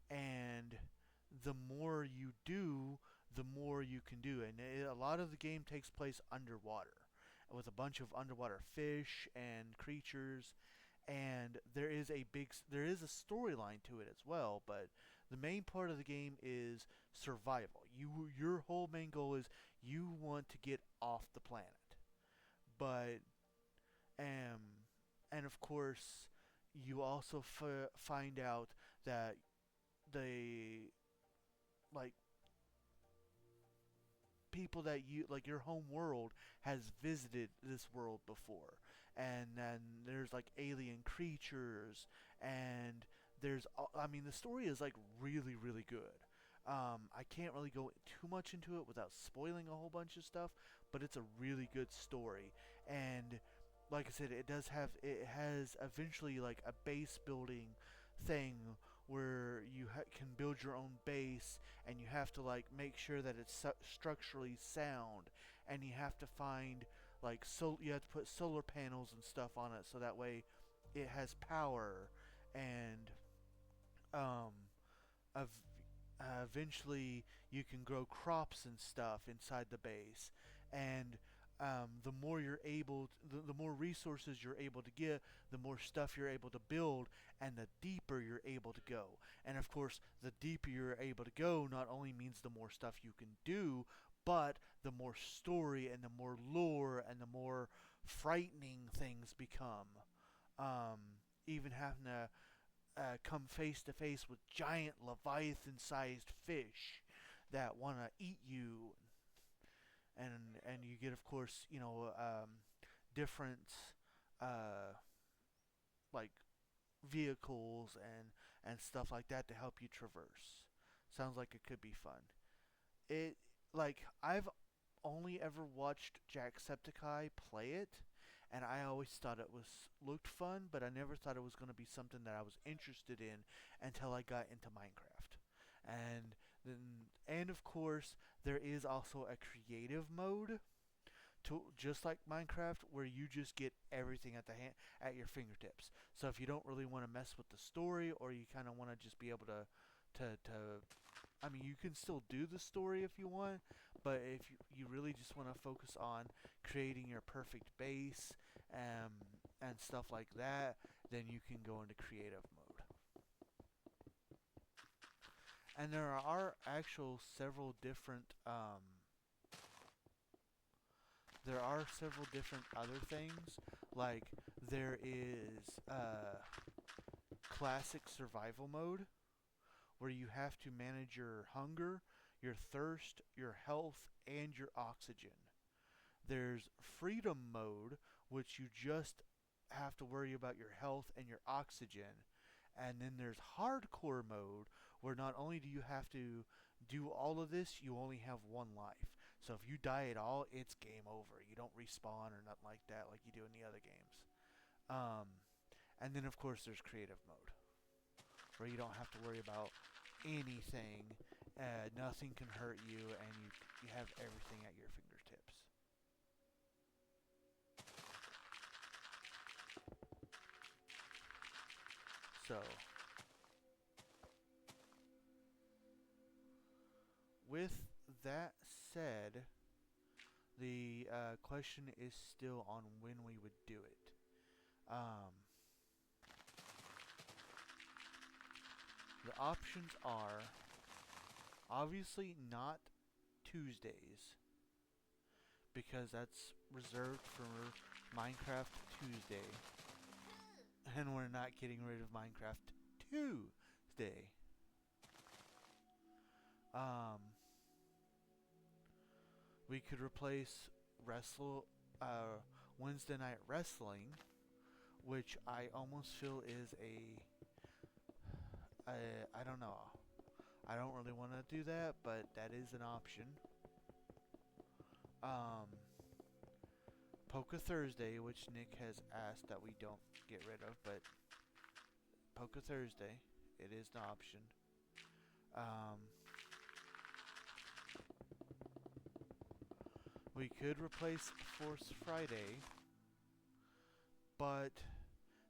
and the more you do, the more you can do. And a lot of the game takes place underwater, with a bunch of underwater fish and creatures, and there is a storyline to it as well, but the main part of the game is survival. Your whole main goal is you want to get off the planet. But and of course you also find out that the like people that you like your home world has visited this world before, and then there's like alien creatures, and there's I mean the story is like really really good. I can't really go too much into it without spoiling a whole bunch of stuff, but it's a really good story. And like I said, it has eventually like a base building thing where you can build your own base, and you have to like make sure that it's structurally sound, and you have to find like you have to put solar panels and stuff on it so that way it has power, and um of eventually you can grow crops and stuff inside the base, and the more you're able the more resources you're able to get, the more stuff you're able to build, and the deeper you're able to go. And of course, the deeper you're able to go not only means the more stuff you can do, but the more story and the more lore and the more frightening things become. Even having to come face to face with giant leviathan-sized fish that want to eat you, and you get, of course, different like vehicles and stuff like that to help you traverse. Sounds like it could be fun. It like I've only ever watched Jacksepticeye play it, and I always thought it was looked fun, but I never thought it was going to be something that I was interested in until I got into Minecraft. And then, and of course, there is also a creative mode to just like Minecraft, where you just get everything at your fingertips. So if you don't really want to mess with the story, or you kind of want to just be able to I mean, you can still do the story if you want, but if you really just want to focus on creating your perfect base and stuff like that, then you can go into creative mode. And there are actual there are several different other things. Like there is classic survival mode, where you have to manage your hunger, your thirst, your health, and your oxygen. There's freedom mode, which you just have to worry about your health and your oxygen. And then there's hardcore mode, where not only do you have to do all of this, you only have one life. So if you die at all, it's game over. You don't respawn or nothing like that like you do in the other games. Um, and then of course there's creative mode, where you don't have to worry about anything. Nothing can hurt you, and you have everything at your fingertips. So, with that said, the question is still on when we would do it. The options are obviously not Tuesdays, because that's reserved for Minecraft Tuesday, and we're not getting rid of Minecraft Tuesday. Um, we could replace Wednesday night wrestling, which I almost feel is I don't know. I don't really want to do that, but that is an option. Polka Thursday, which Nick has asked that we don't get rid of, but Polka Thursday, it is an option. We could replace Force Friday, but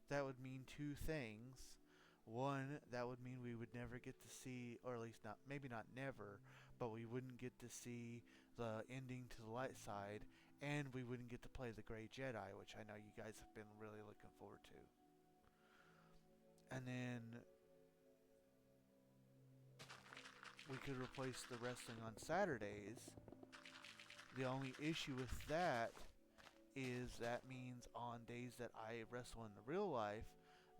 that would mean two things. One, that would mean we would never get to see, or at least not, maybe not never, but we wouldn't get to see the ending to the light side, and we wouldn't get to play the Grey Jedi, which I know you guys have been really looking forward to. And then we could replace the wrestling on Saturdays. The only issue with that is that means on days that I wrestle in the real life,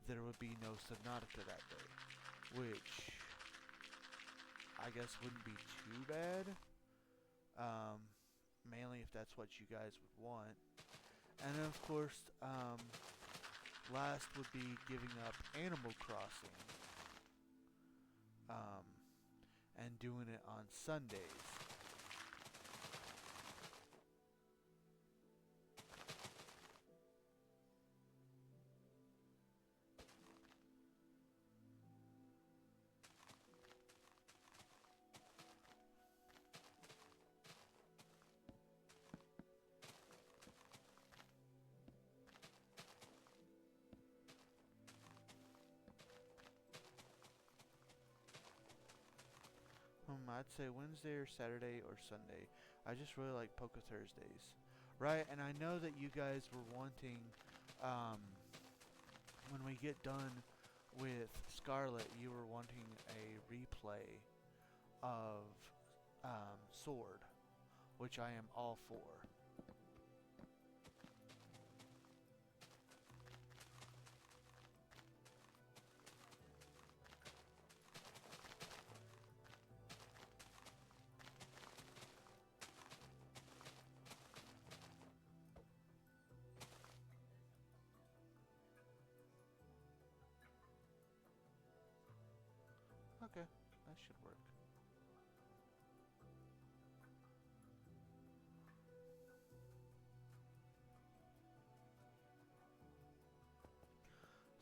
there would be no Subnautica that day, which I guess wouldn't be too bad, mainly if that's what you guys would want. And then of course, last would be giving up Animal Crossing, and doing it on Sundays. I'd say Wednesday or Saturday or Sunday. I just really like Polka Thursdays. Right, and I know that you guys were wanting, when we get done with Scarlet, you were wanting a replay of Sword, which I am all for. Okay, that should work.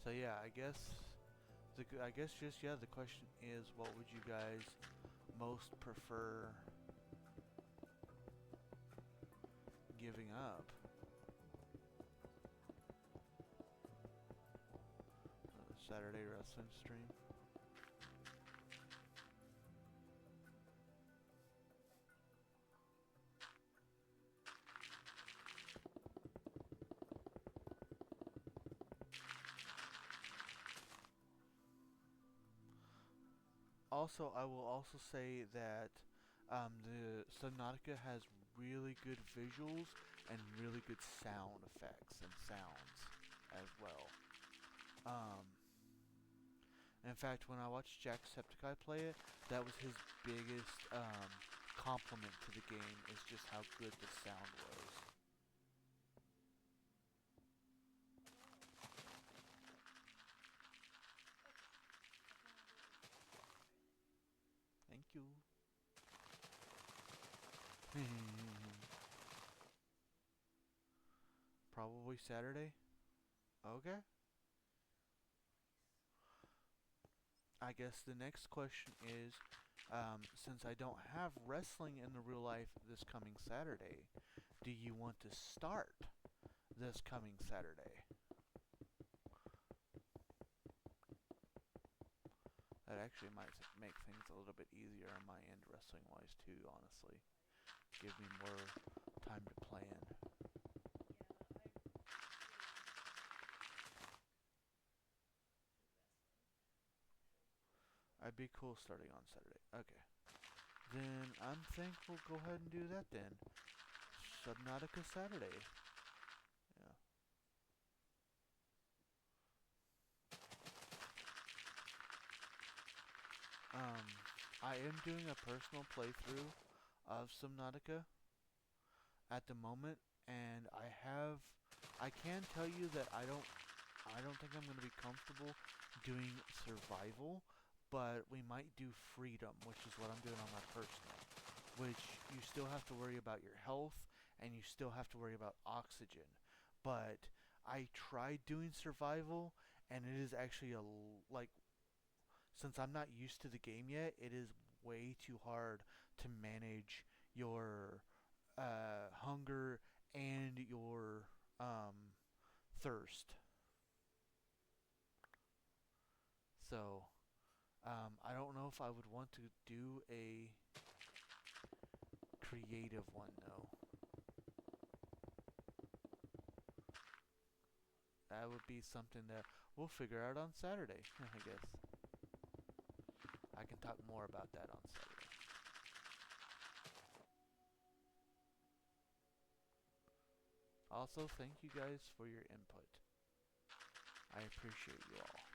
So yeah, I guess the question is, what would you guys most prefer giving up? Saturday wrestling stream. Also, I will also say that the Subnautica has really good visuals and really good sound effects and sounds as well. Um, in fact, when I watched Jacksepticeye play it, that was his biggest compliment to the game, is just how good the sound was. Thank you. Probably Saturday? Okay. I guess the next question is, since I don't have wrestling in the real life this coming Saturday, do you want to start this coming Saturday? That actually might make things a little bit easier on my end wrestling-wise too, honestly. Give me more time to plan. I'd be cool starting on Saturday. Okay. Then I think we'll go ahead and do that then. Subnautica Saturday. Yeah. I am doing a personal playthrough of Subnautica at the moment, and I can tell you that I don't think I'm going to be comfortable doing survival, but we might do freedom, which is what I'm doing on my personal, which you still have to worry about your health, and you still have to worry about oxygen. But I tried doing survival, and it is actually since I'm not used to the game yet, it is way too hard to manage your hunger and your thirst. So, I don't know if I would want to do a creative one though. That would be something that we'll figure out on Saturday, I guess. I can talk more about that on Saturday. Also, thank you guys for your input. I appreciate you all.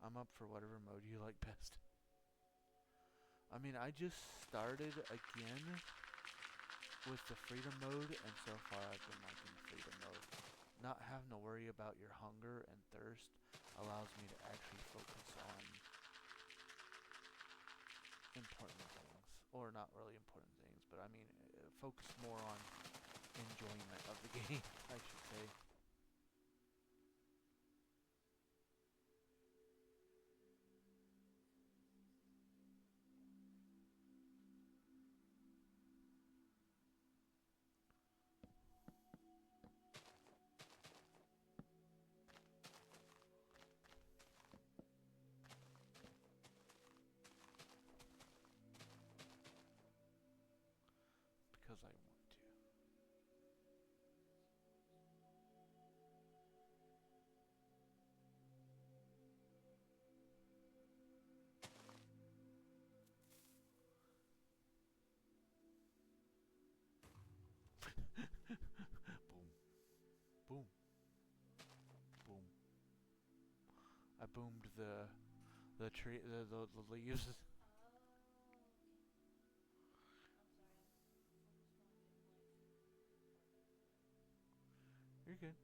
I'm up for whatever mode you like best. I mean, I just started again with the freedom mode, and so far I've been liking the freedom mode. Not having to worry about your hunger and thirst allows me to actually focus on important things. Or not really important things, but I mean, focus more on enjoyment of the game, I should say. Because I want to. Boom. Boom. Boom. I boomed the tree, the leaves. You're good.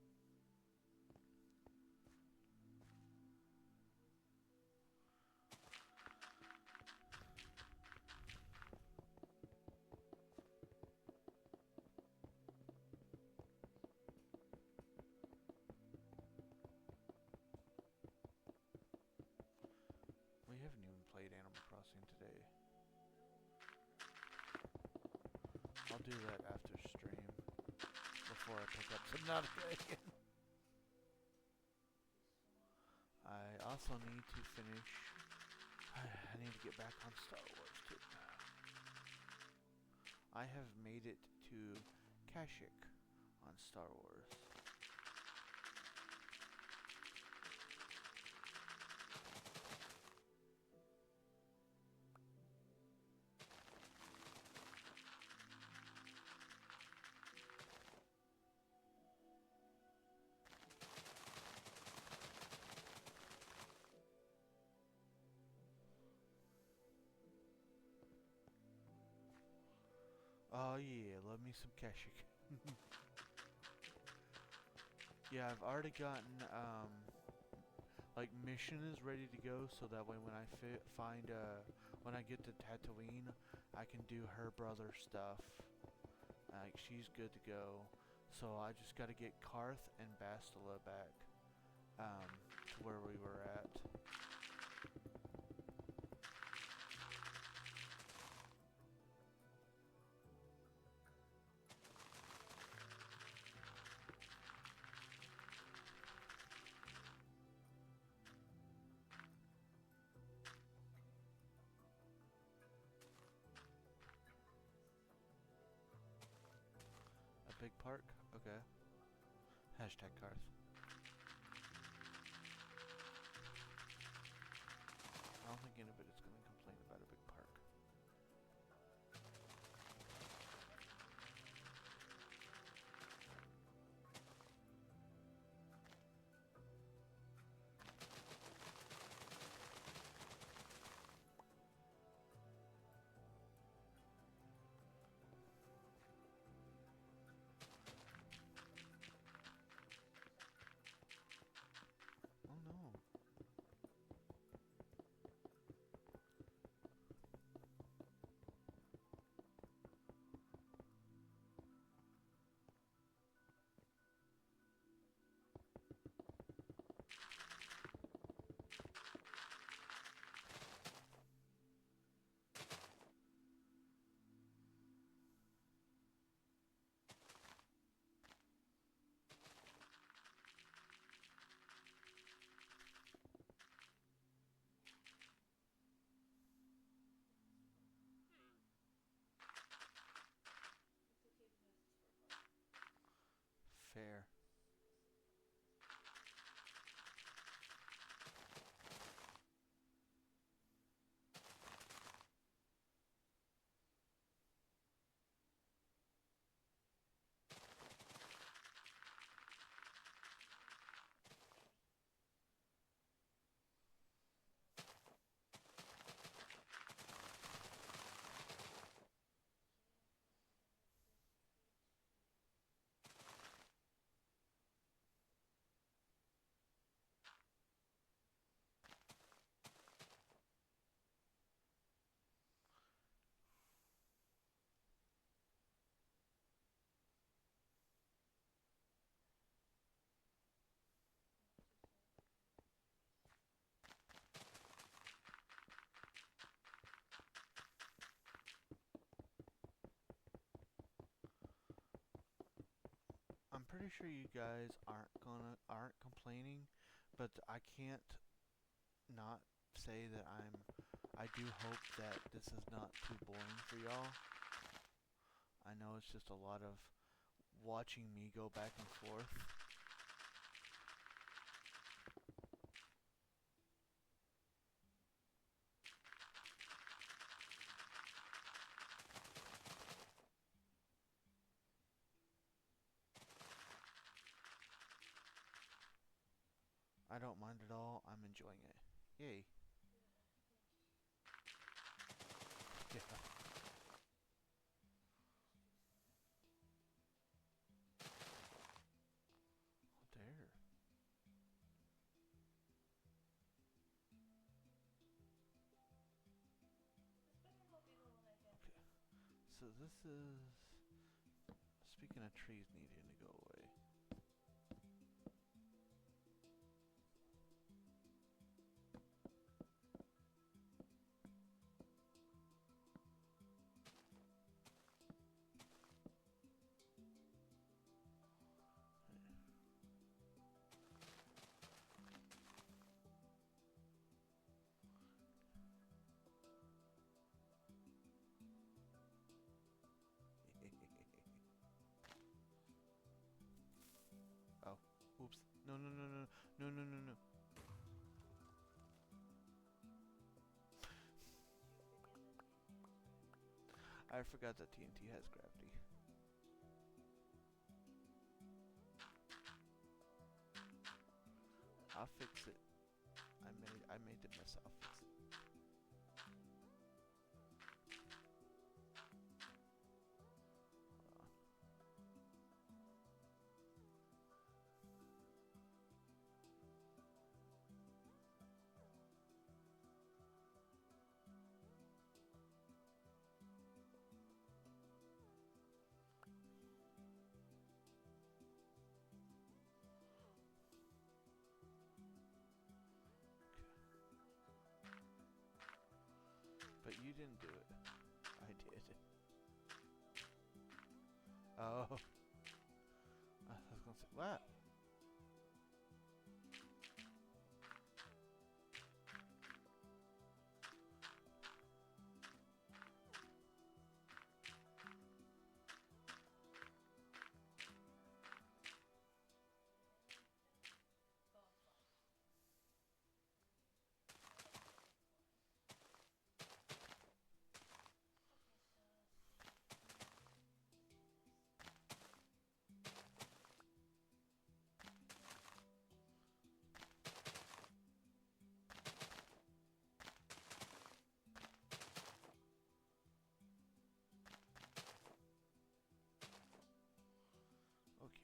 Crossing today. I'll do that after stream before I pick up Subnautica again. I also need to finish. I need to get back on Star Wars too. I have made it to Kashyyyk on Star Wars. Oh yeah, love me some Kashyyyk. Yeah, I've already gotten, like, mission is ready to go, so that way when I when I get to Tatooine, I can do her brother stuff. Like, she's good to go. So I just gotta get Karth and Bastila back, to where we were at. A big park? Okay. Hashtag Karth. I don't think anybody's gonna complain about a big park. Oh no. Fair. I'm pretty sure you guys aren't complaining, but I can't not say that I do hope that this is not too boring for y'all. I know it's just a lot of watching me go back and forth. I don't mind at all. I'm enjoying it. Yay. Yeah. Oh, there. Okay. So this is... Speaking of trees needing to go away. no, no, no, no, no, no, no. I forgot that TNT has gravity. I'll fix it. I made the mess. I'll fix it. But you didn't do it. I did. Oh. I was gonna say, what? Okay.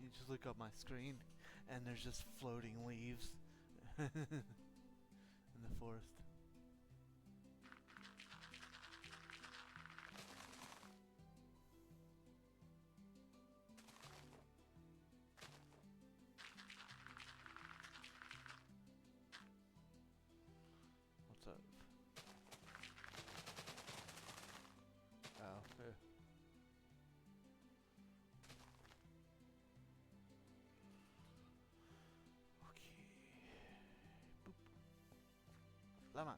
You just look up my screen, and there's just floating leaves in the forest. What's up? Oh, okay. Boop. Llama.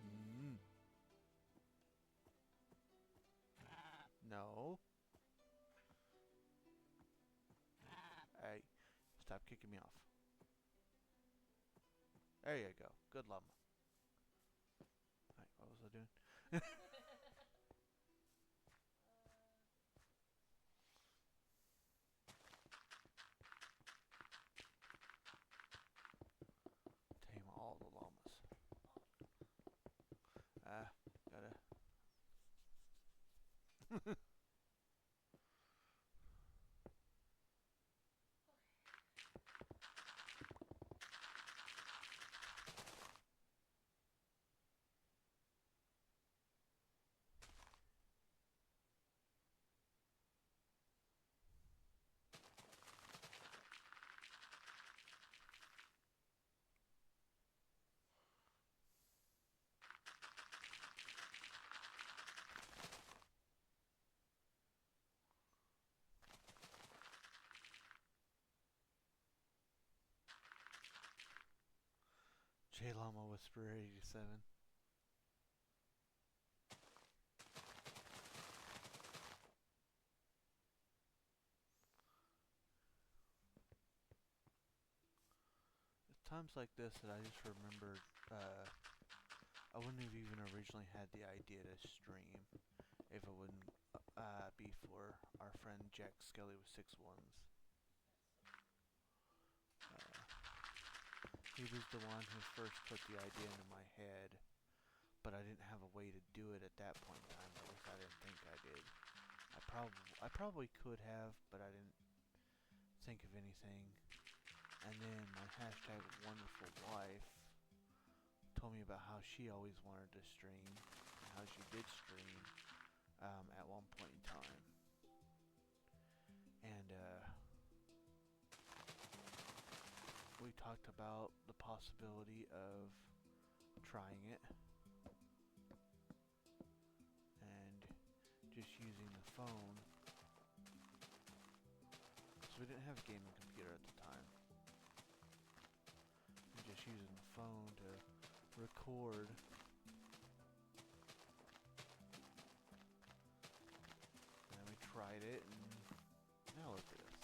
Mm. No. Hey, stop kicking me off. There you go. Good llama. Alright, what was I doing? Tame all the llamas. Gotta. J Llama Whisperer 87. It's times like this that I just remember I wouldn't have even originally had the idea to stream if it wouldn't be for our friend Jack Skelly with 6 1s. Uh, he was the one who first put the idea into my head, but I didn't have a way to do it at that point in time. At least I didn't think I did. I probably could have, but I didn't think of anything. And then my hashtag wonderful wife told me about how she always wanted to stream, and how she did stream at one point in time. And we talked about the possibility of trying it and just using the phone. So we didn't have a gaming computer at the time. And just using the phone to record. And we tried it, and now look at us.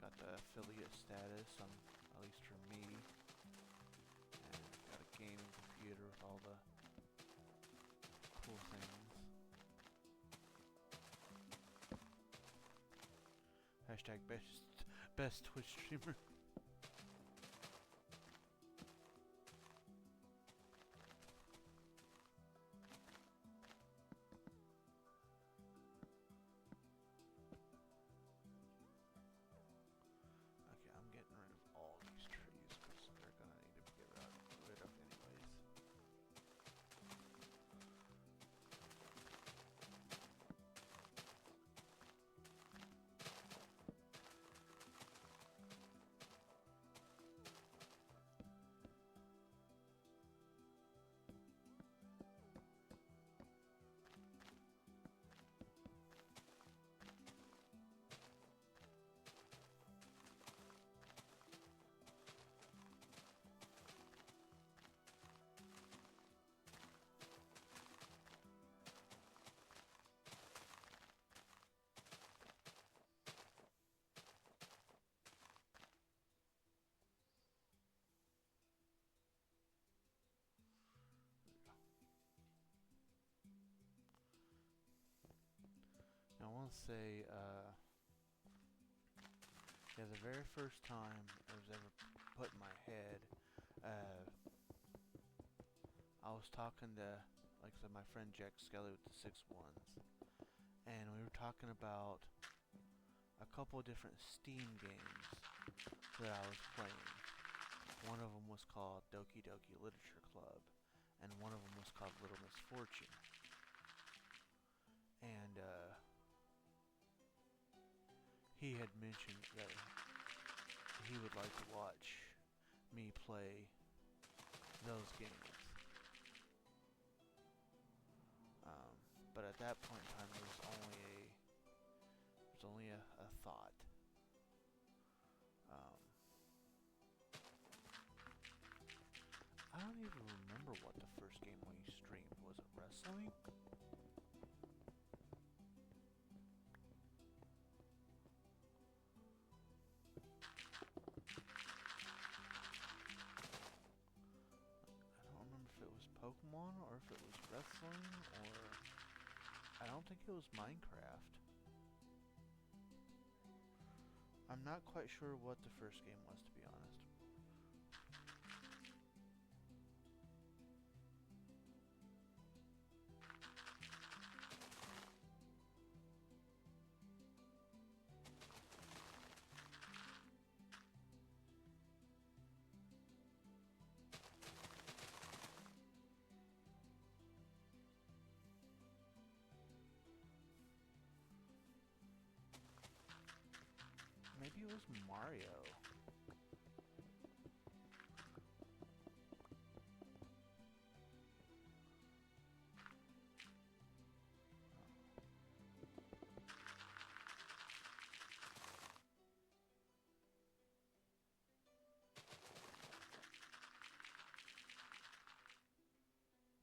Got the affiliate status, at least for me. And got a gaming computer with all the cool things. Hashtag best Twitch streamer. Okay, I'm getting rid of all these trees because they're gonna need to be rid of anyways. Now, I want to say, yeah, the very first time it was ever put in my head, I was talking to, like I said, my friend Jack Skelly with the 6 1s, and we were talking about a couple of different Steam games that I was playing. One of them was called Doki Doki Literature Club, and one of them was called Little Misfortune. And he had mentioned that he would like to watch me play those games. But at that point in time, there was only a thought. I don't even remember what the first game we streamed. Was it wrestling? I don't remember if it was Pokemon or if it was wrestling, or I don't think it was Minecraft. I'm not quite sure what the first game was, to be honest. Maybe it was Mario.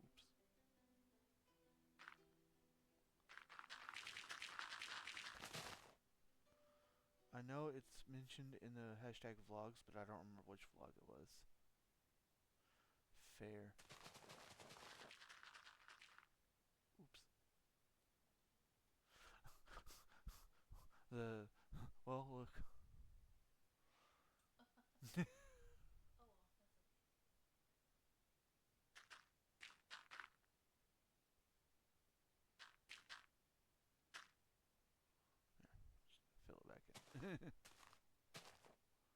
Oops. I know it's mentioned in the hashtag vlogs, but I don't remember which vlog it was. fair. Oops. The well, look. Oh well, that's okay. Fill it back in. Maybe I should start going this way.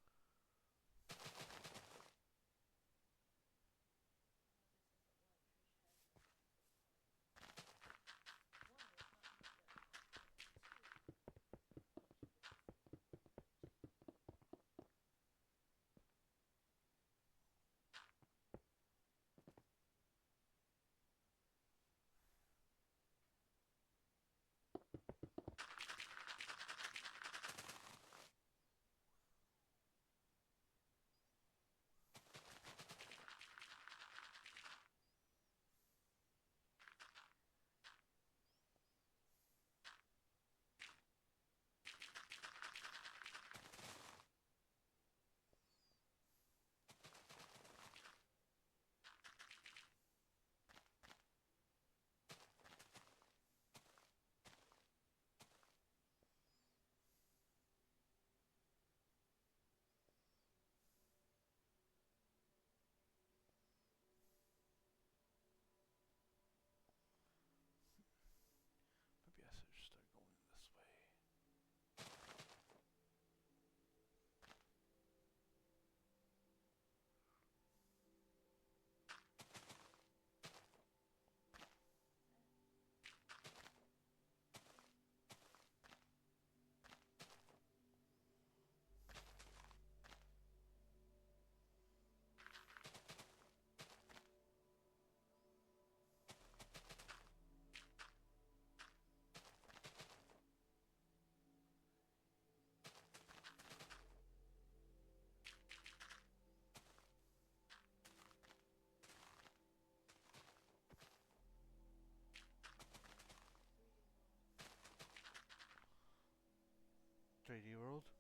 Three 3D World? 3D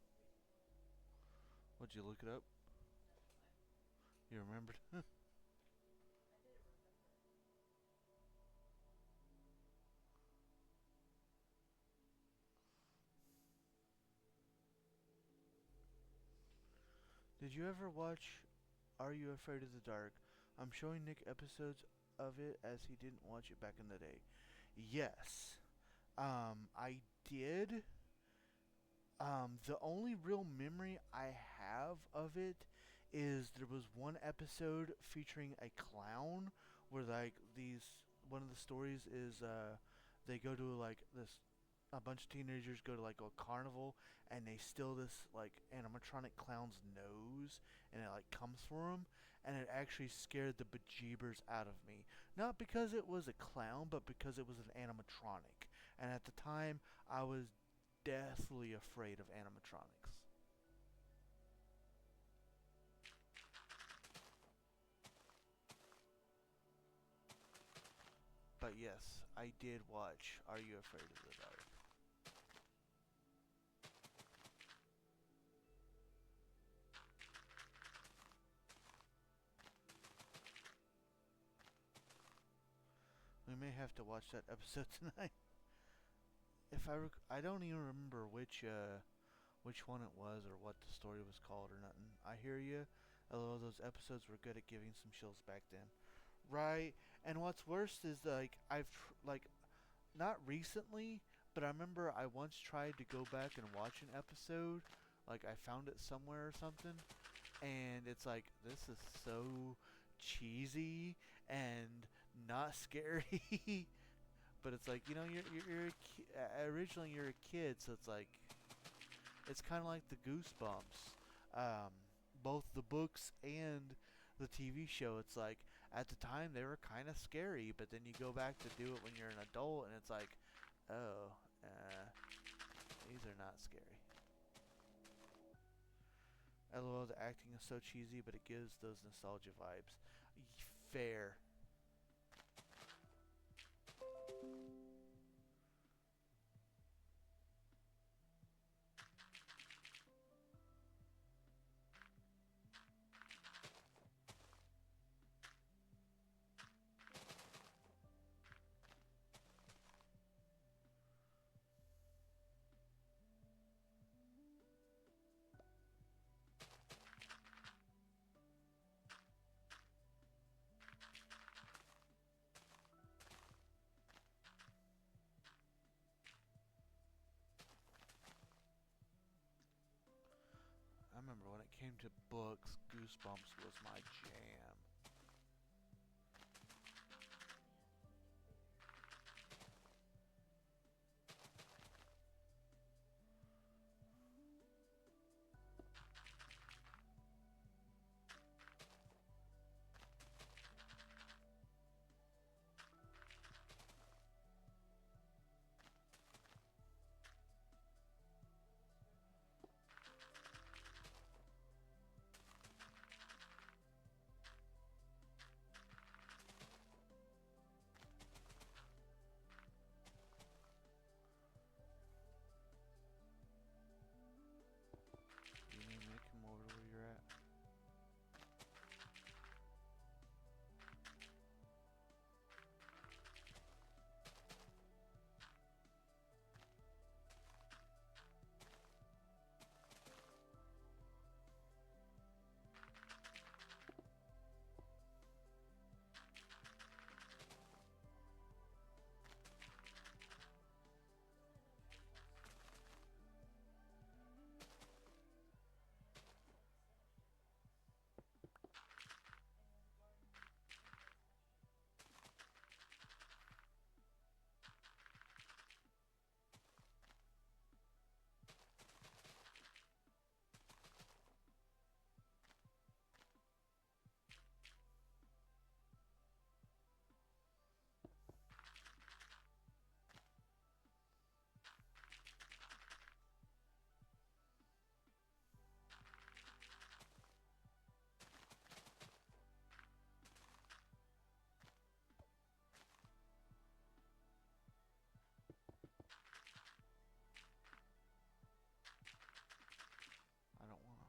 Would you look it up? No, You remembered? I didn't remember. Did you ever watch Are You Afraid of the Dark? I'm showing Nick episodes of it as he didn't watch it back in the day. Yes. I did. The only real memory I have of it is there was one episode featuring a clown where like these one of the stories is they go to like this a bunch of teenagers go to like a carnival and they steal this like animatronic clown's nose and it like comes for them and it actually scared the bejeebers out of me, not because it was a clown but because it was an animatronic, and at the time I was deathly afraid of animatronics. But yes, I did watch Are You Afraid of the Dark? We may have to watch that episode tonight. If I don't even remember which one it was or what the story was called or nothing. I hear you. Although those episodes were good at giving some chills back then. Right. And what's worse is like like not recently, but I remember I once tried to go back and watch an episode. Like I found it somewhere or something, and it's like this is so cheesy and not scary. But it's like originally you're a kid, so it's like it's kind of like the Goosebumps, um, both the books and the TV show. It's like at the time they were kind of scary, but then you go back to do it when you're an adult, and it's like, oh, these are not scary. LOL, the acting is so cheesy, but it gives those nostalgia vibes. Fair. remember when it came to books, Goosebumps was my jam. You need me to come over to where you're at? I don't wanna.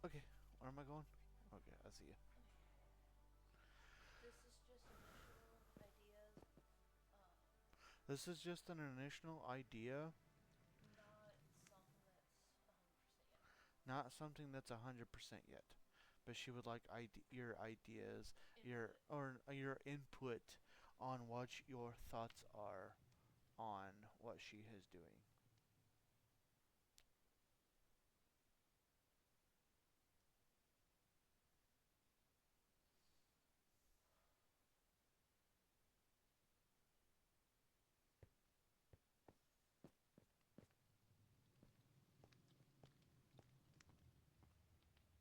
Okay, where am I going? Okay, I see you. This is just initial ideas. Um, This is just an initial idea, Not something that's 100% yet. not something that's 100% yet. But she would like your ideas, Input. your input on what your thoughts are on what she is doing.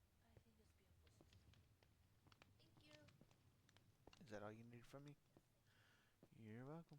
I think it's beautiful, Susan. Thank you. Is that all you need from me? Yes, thank you. You're welcome.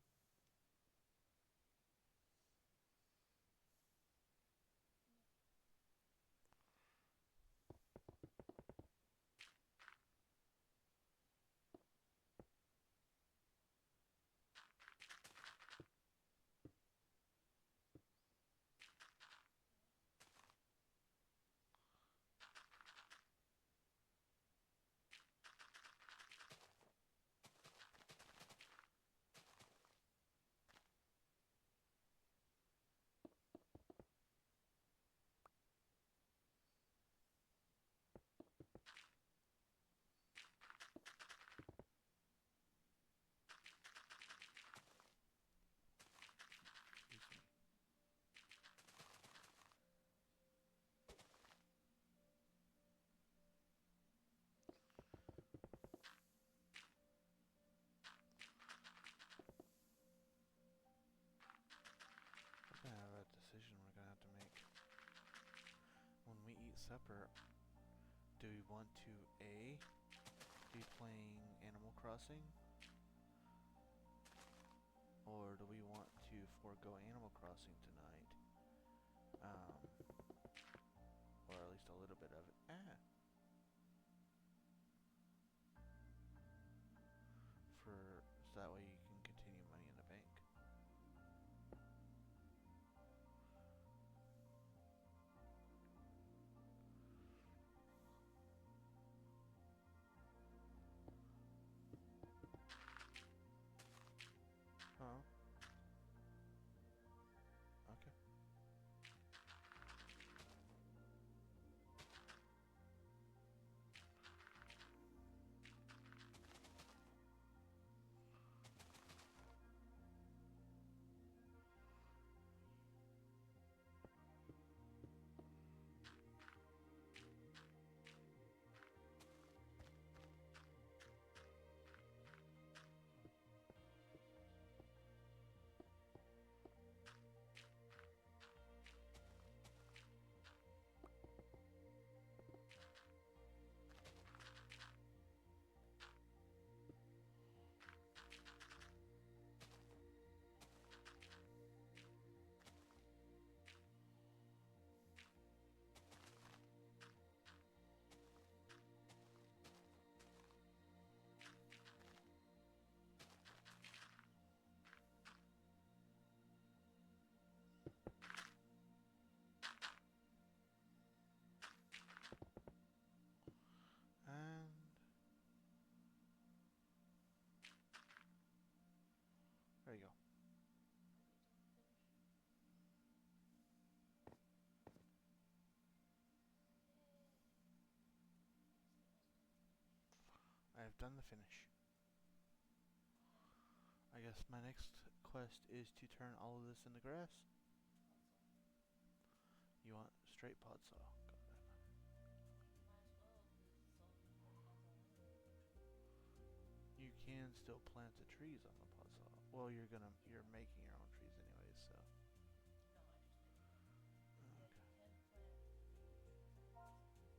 up, or do we want to A, be playing Animal Crossing, or do we want to forego Animal Crossing tonight, or at least a little bit of it. So that way you can continue money in the bank. Huh? Okay. And there you go. I have done the finish. I guess my next quest is to turn all of this into grass. You want straight pod saw. Got it. You can still plant the trees on the pod saw. Well, you're making your own trees anyways, so. Pod saw.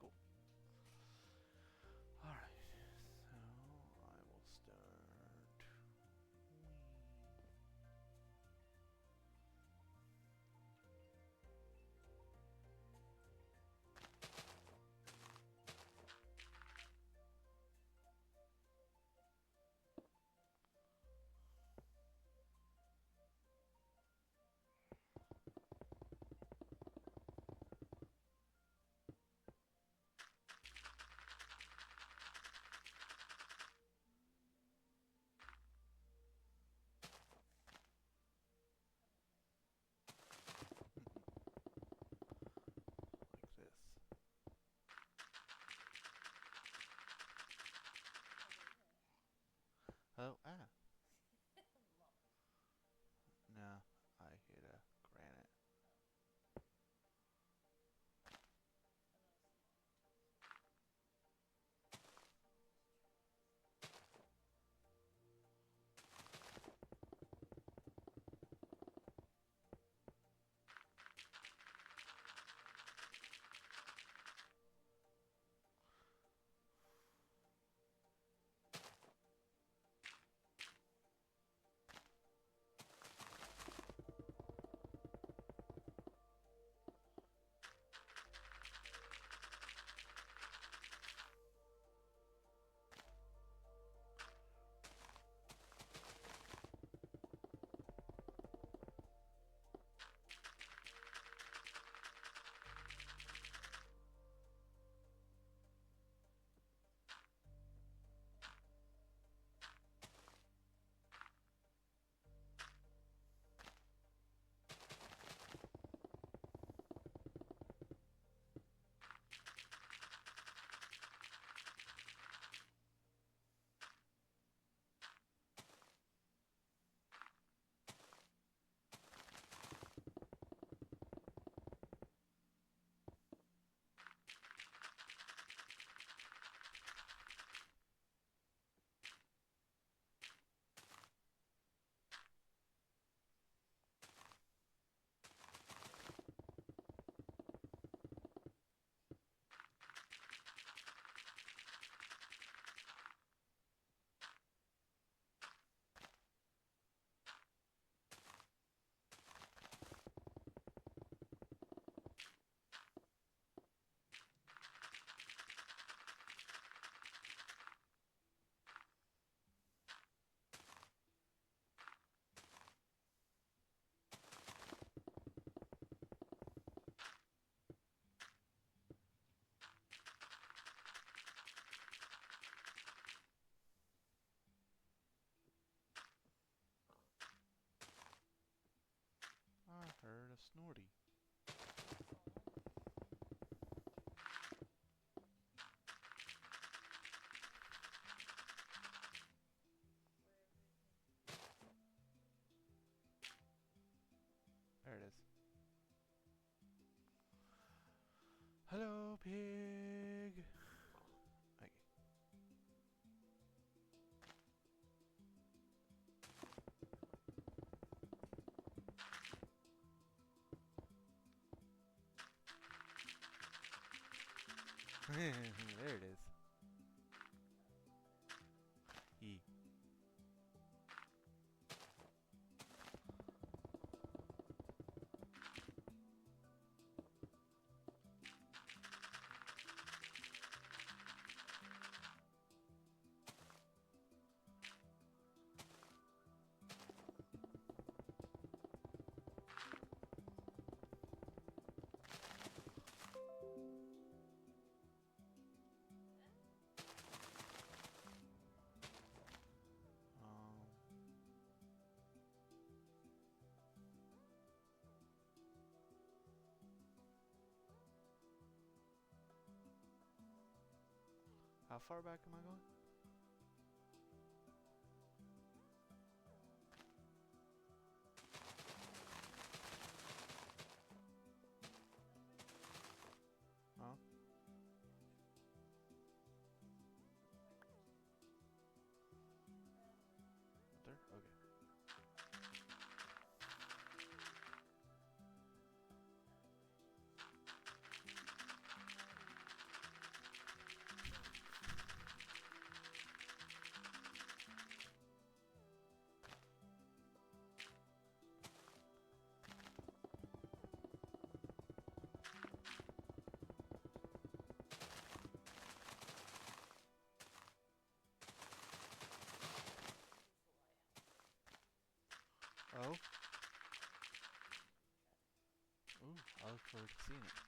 Cool. Alright, so I will start. Like this. Oh, no, I hit a granite. pig. Okay. There it is. E. How far back am I going? Huh? There? Okay. Oh? Ooh, I look forward to seeing it.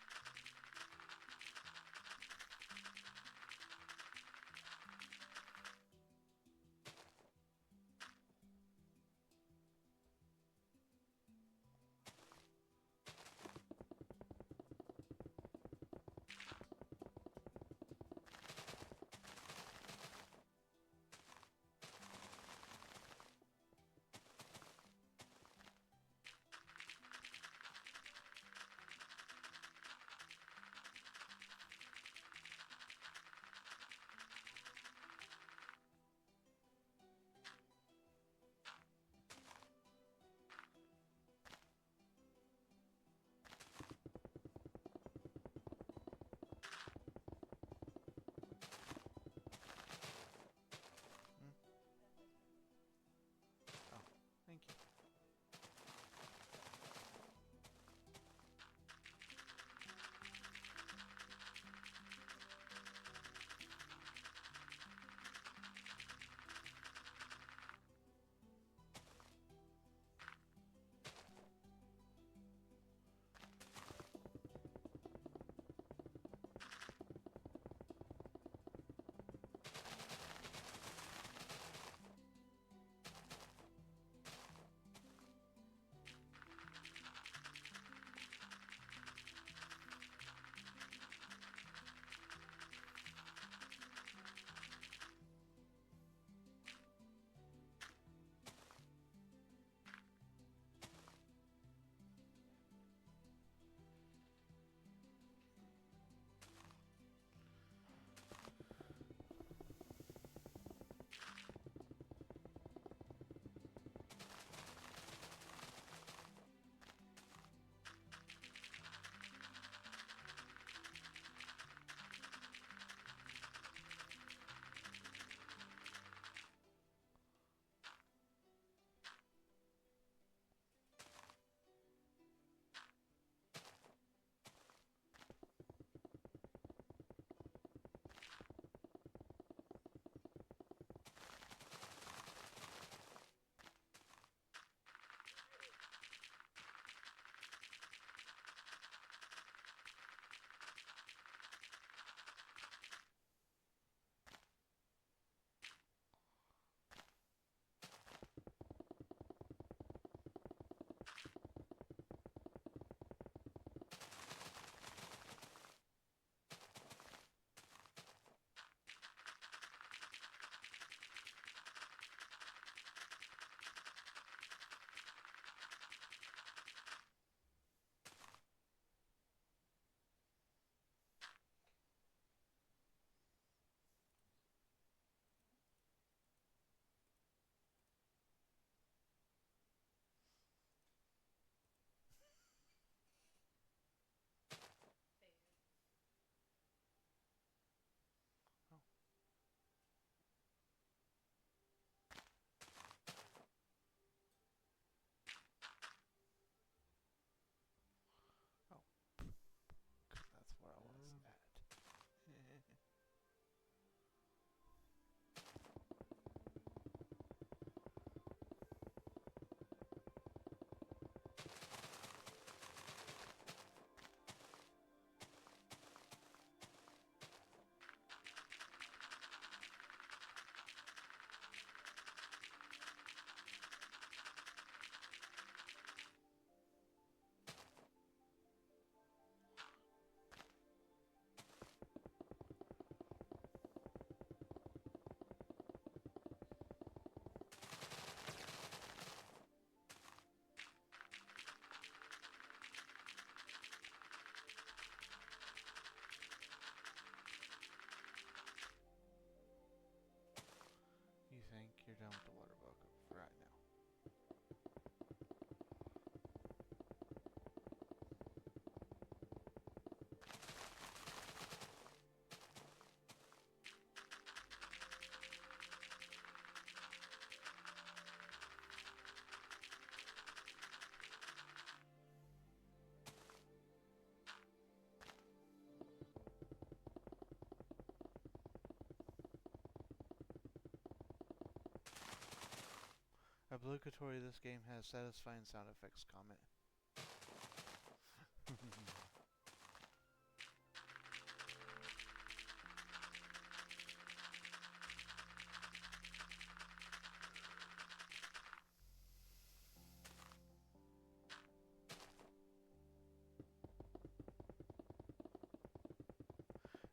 Obligatory, this game has satisfying sound effects comment.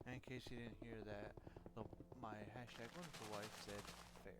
And in case you didn't hear that, my hashtag wonderful wife said fair.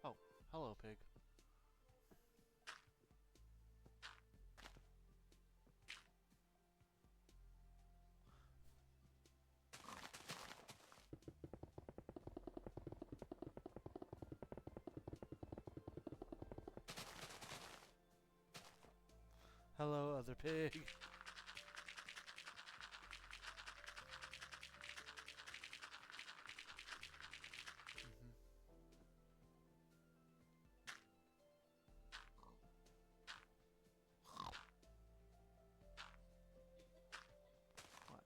Oh, hello, pig. Hello, other pig. What?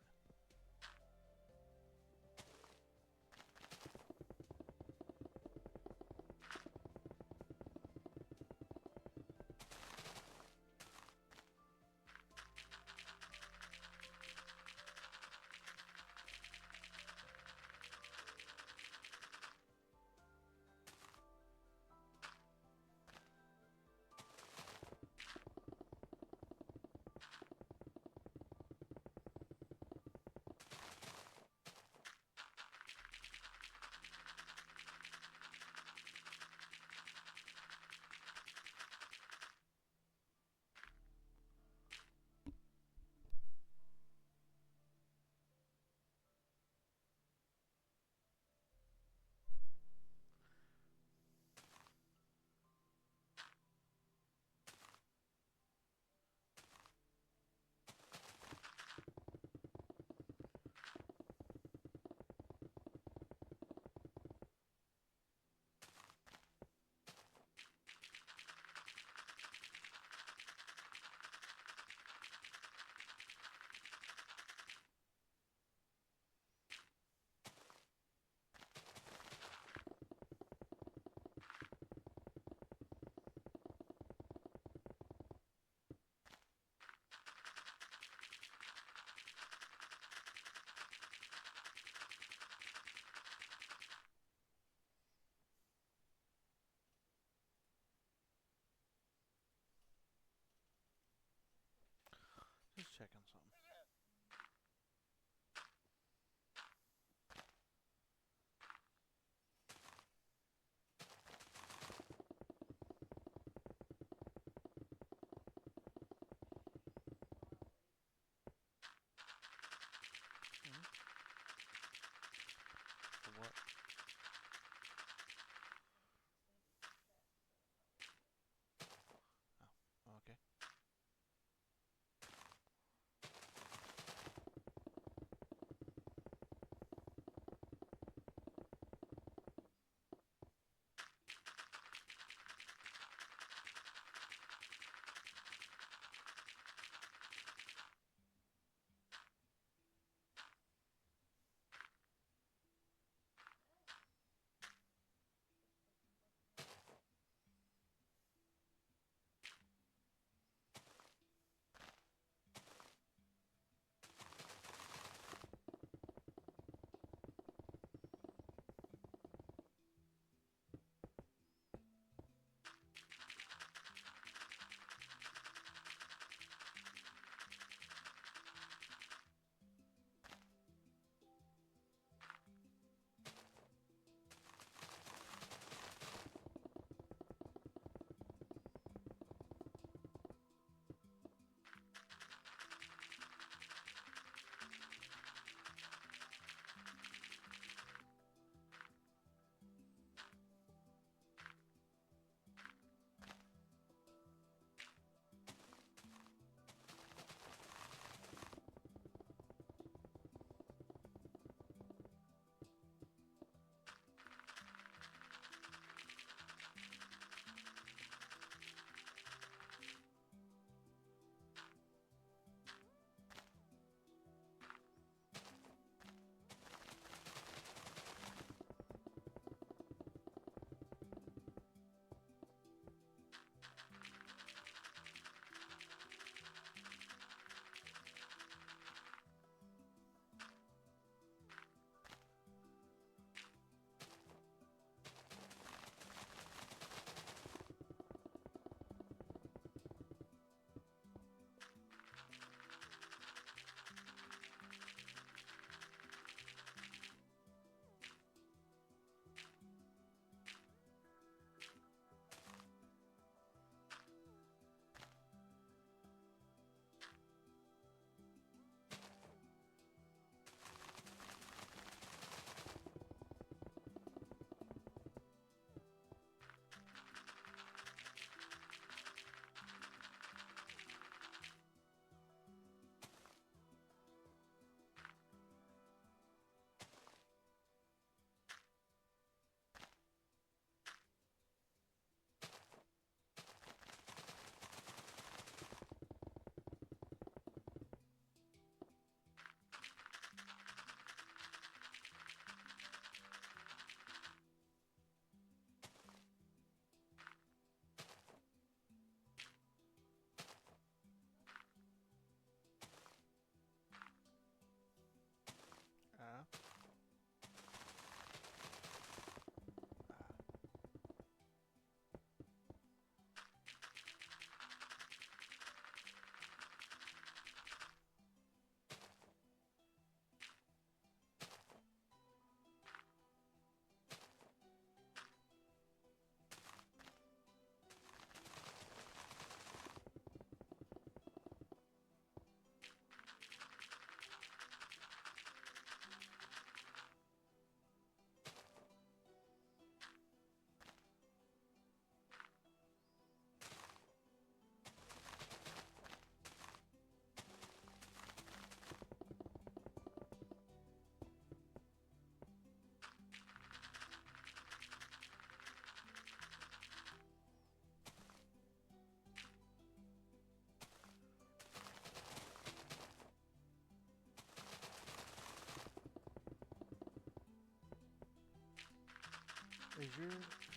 Is your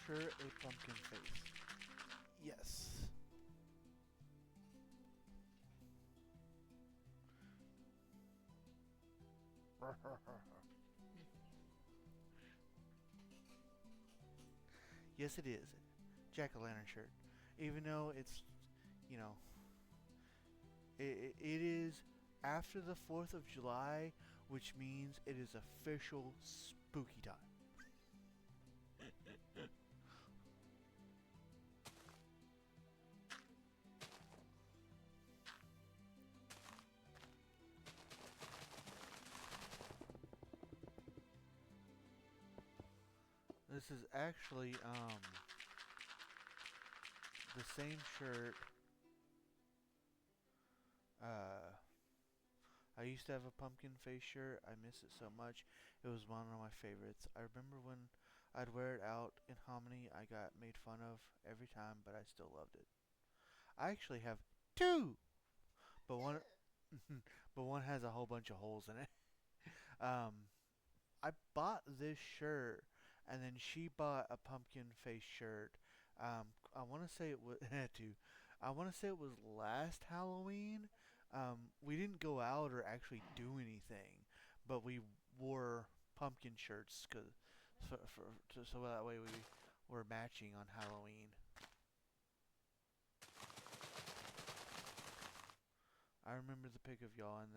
shirt a pumpkin face? Yes. Yes, it is. Jack-o'-lantern shirt. Even though it's, you know, it is after the 4th of July, which means it is official spooky time. This is actually the same shirt. I used to have a pumpkin face shirt. I miss it so much. It was one of my favorites. I remember when I'd wear it out in Hominy, I got made fun of every time, but I still loved it. I actually have two, but one, but one has a whole bunch of holes in it. Um, I bought this shirt, and then she bought a pumpkin face shirt. I want to say it was too. I want to say it was last Halloween. We didn't go out or actually do anything, but we wore pumpkin shirts so that way we were matching on Halloween. I remember the pic of y'all in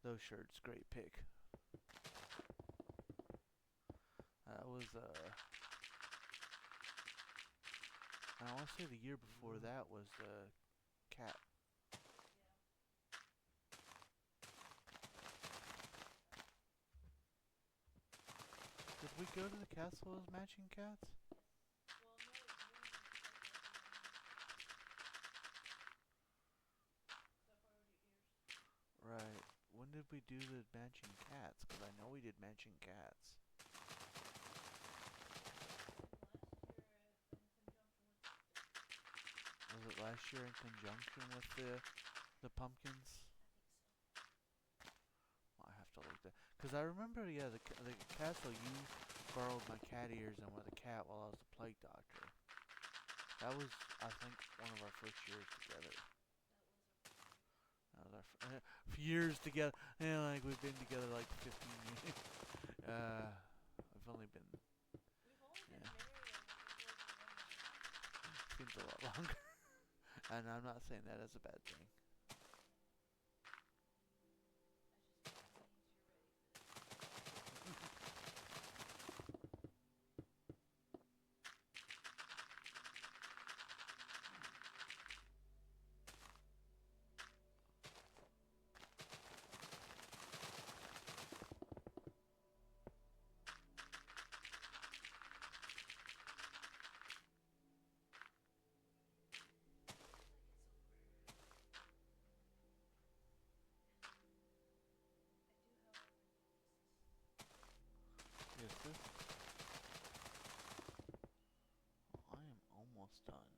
those shirts. Great pic. That was I want to say the year before that was the cat. Did we go to the castle as matching cats? Right. When did we do the matching cats? Because I know we did matching cats. Was it last year in conjunction with the pumpkins? I have to look that. Because I remember, yeah, the castle, you borrowed my cat ears and with a cat while I was the plague doctor. That was, I think, one of our first years together. That was our years together. Yeah, like we've been together like 15 years. I've only been. Yeah, seems a lot longer. And I'm not saying that as a bad thing. Yes, sir. I am almost done.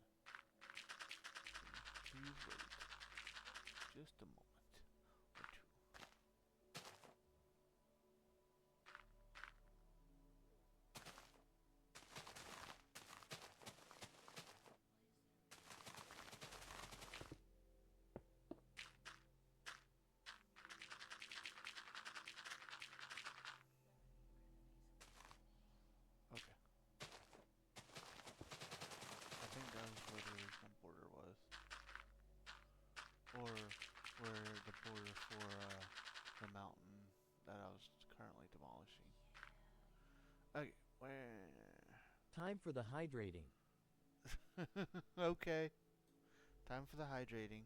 Please wait just a moment or two. Okay. I think that was where the original border was. Or where the border for the mountain that I was currently demolishing. Okay, where? Time for the hydrating. Okay. Time for the hydrating.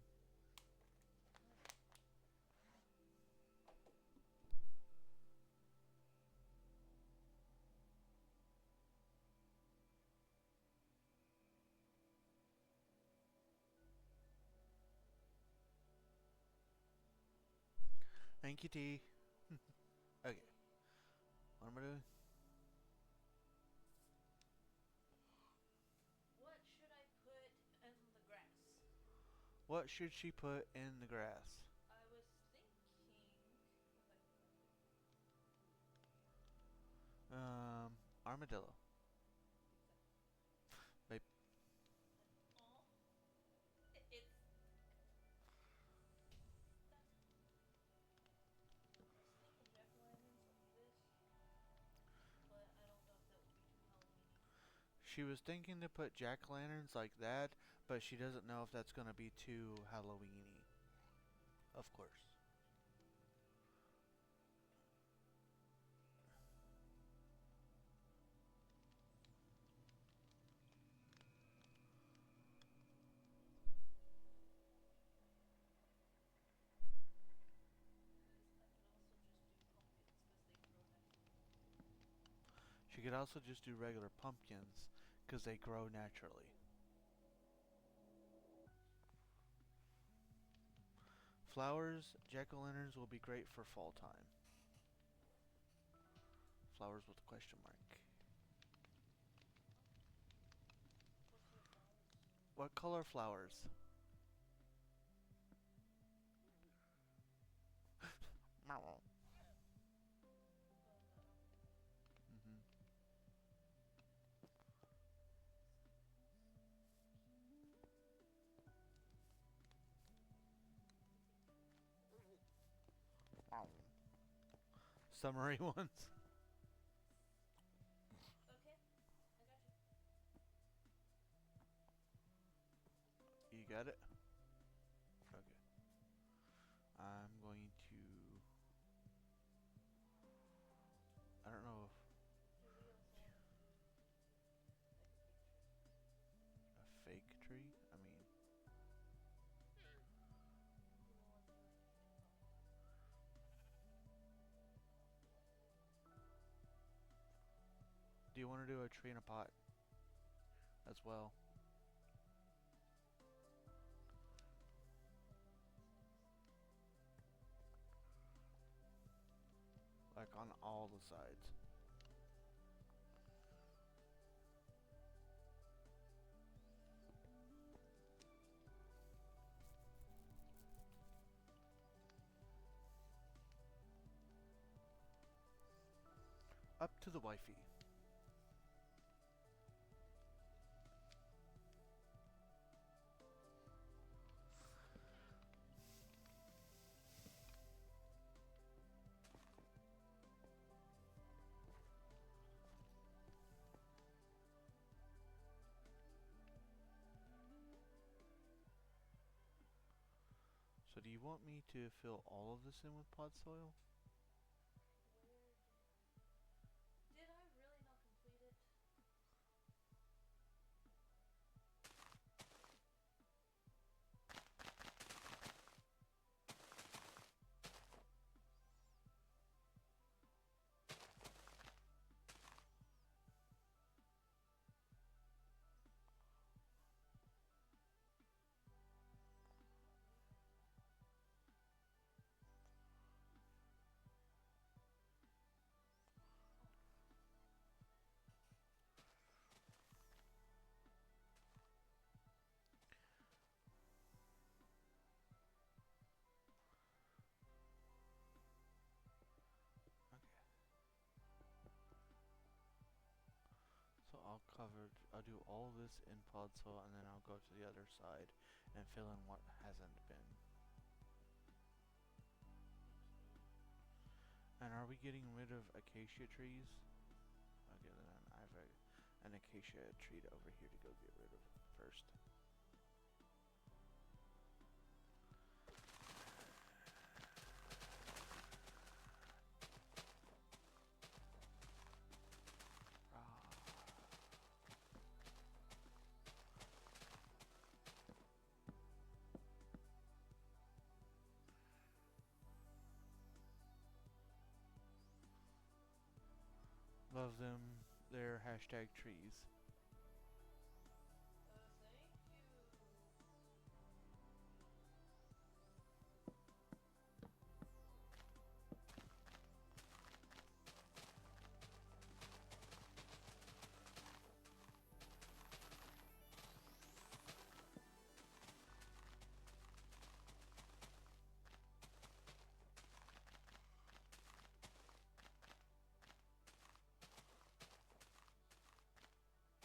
Thank you, T. Okay. What am I doing? What should I put in the grass? What should she put in the grass? I was thinking if I can find it. Armadillo. She was thinking to put jack-o'-lanterns like that, but she doesn't know if that's gonna be too Halloweeny. Of course. She could also just do regular pumpkins because they grow naturally. She could also just do regular pumpkins because they grow naturally. Flowers, jack-o'-lanterns will be great for fall time. Flowers with a question mark. What color flowers? What color flowers? Mhm. Summery ones. Okay, I got you. You got it? Okay. I'm going to... I don't know if Do we also have to do like a fake tree. I mean, a big tree? You don't want to do like a tree in a pot. do you want to do a tree in a pot as well? Like on all the sides. Up to the wifey. So do you want me to fill all of this in with pod soil? Where did I really not complete it? So I'll do all this in pod soil and then I'll go to the other side and fill in what hasn't been. And are we getting rid of acacia trees? Okay, then I have an acacia tree over here to go get rid of first. Love them. They're hashtag trees. Thank you.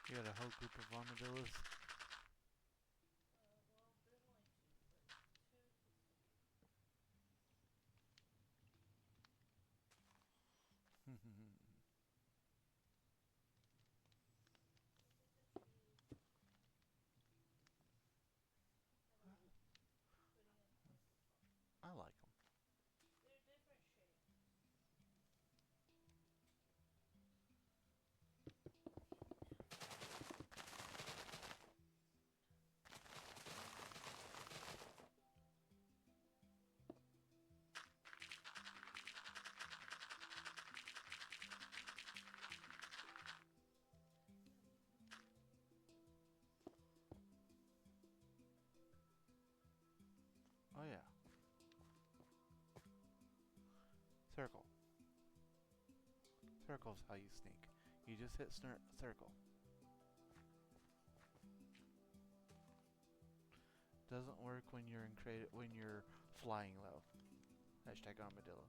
You got a whole group of armadillos? Well, there's only two, but two could still be. I think I choose. I don't know. Putting in points of fun. I like them. They're different shapes. Oh yeah. Circle. Circle's how you sneak. You just hit circle. Doesn't work when you're when you're flying low. Hashtag armadillo.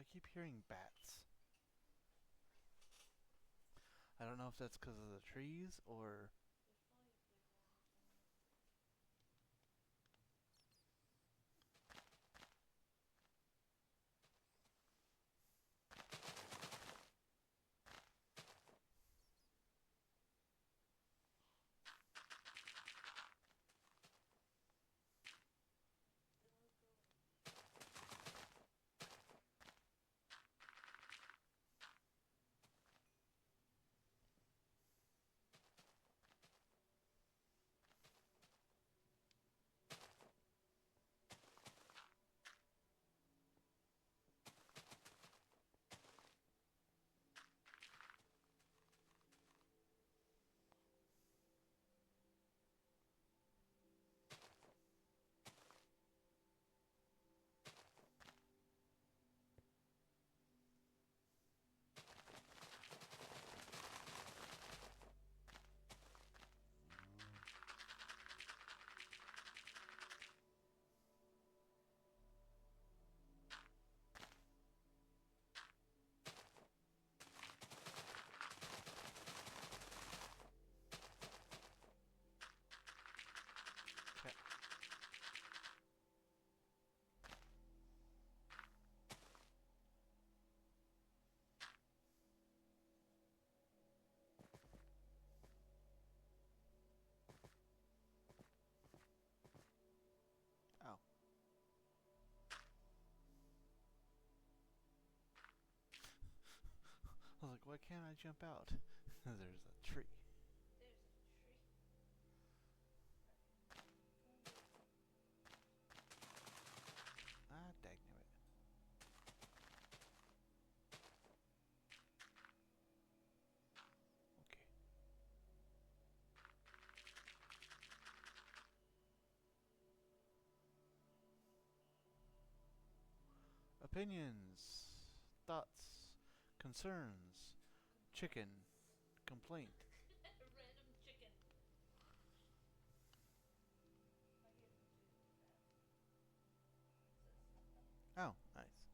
I keep hearing bats. I don't know if that's because of the trees or. There's probably big ones Okay. Oh. I was like, why can't I jump out? There's a tree. There's a tree. Ah, dang it. Okay. Opinions, thoughts, concerns, chicken, complaint. Random chicken. My game moves way too fast. It says. Oh, nice.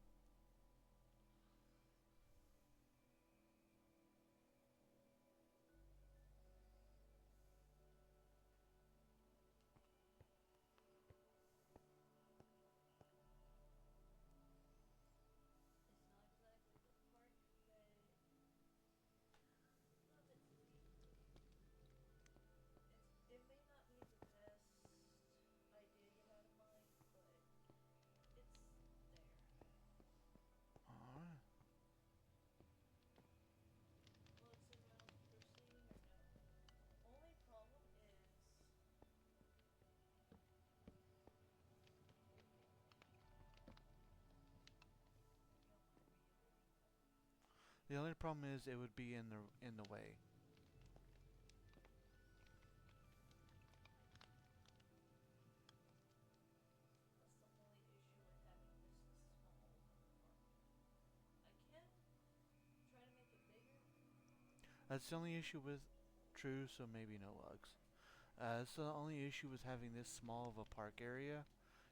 It's not exactly the park that not that foodie. It may not be the best idea you had in mind, but it's there. Alright. Will it surround proceeding or no? Only problem is you don't want to reiterating that. The only problem is it would be in the way. That's the only issue with having this small of a park. I can try to make it bigger. That's the only issue with true, so maybe no lugs. That's the only issue with having this small of a park area.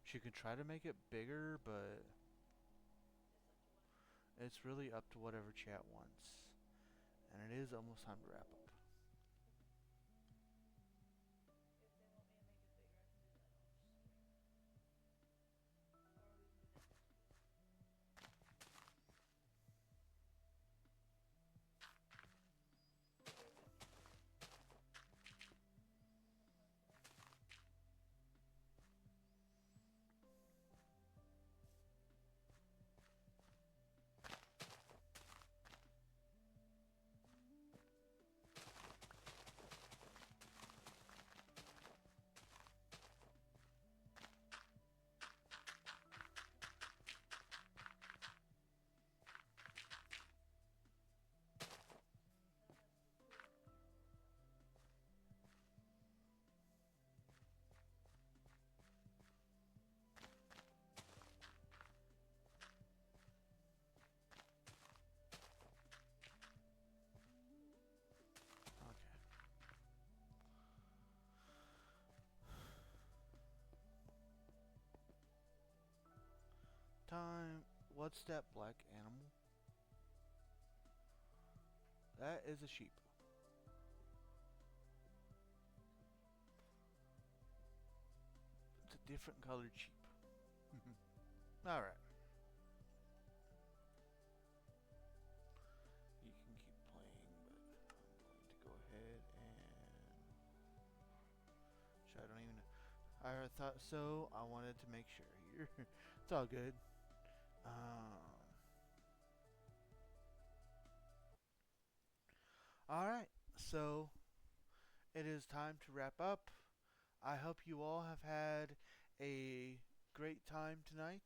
She could try to make it bigger, but It's up to it's really whatever. up to whatever chat wants. And it is almost time to wrap up. If they want me to make it bigger, I can do that. I'll just stream it. Or we can do that next week. Okay. Time What's that black animal? That is a sheep. It's a different colored sheep. Alright. You can keep playing, but I'm going to go ahead and... I don't even know. I thought so. I wanted to make sure here. It's all good. Alright, so it is time to wrap up. I hope you all have had a great time tonight.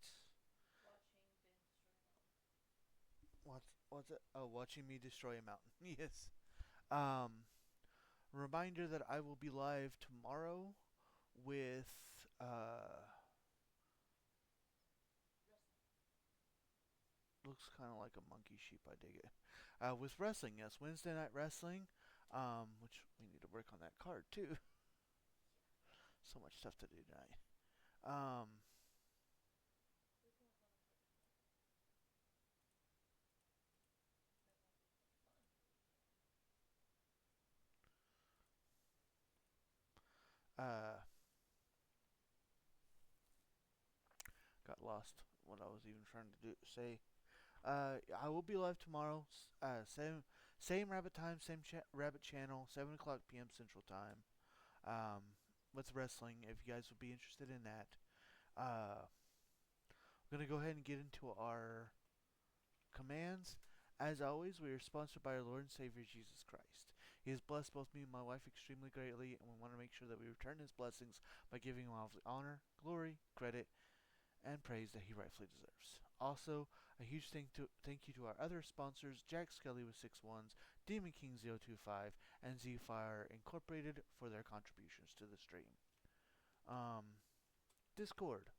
What's it? Oh, watching me destroy a mountain. Yes. Reminder that I will be live tomorrow with looks kind of like a monkey sheep. I dig it. With wrestling, yes, Wednesday night wrestling. Which we need to work on that card too. So much stuff to do tonight. Got lost what I was even trying to say. I will be live tomorrow. Same rabbit time, same rabbit channel, 7 o'clock p.m. Central Time. With wrestling, if you guys would be interested in that. We're gonna go ahead and get into our commands. As always, we are sponsored by our Lord and Savior Jesus Christ. He has blessed both me and my wife extremely greatly, and we want to make sure that we return His blessings by giving Him all the honor, glory, credit, and praise that He rightfully deserves. Also, a huge thank you to our other sponsors, Jack Skelly with 6 ones, Demon King 025, and Z-Fire Incorporated for their contributions to the stream. Discord.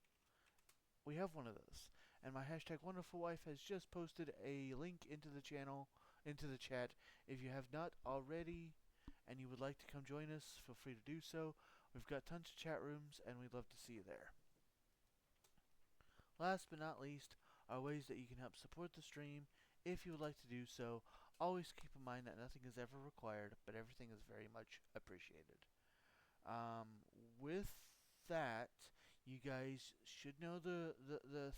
We have one of those. And my hashtag wonderful wife has just posted a link into the channel, into the chat. If you have not already and you would like to come join us, feel free to do so. We've got tons of chat rooms and we'd love to see you there. Last but not least are ways that you can help support the stream if you would like to do so. Always keep in mind that nothing is ever required, but everything is very much appreciated. With that, you guys should know the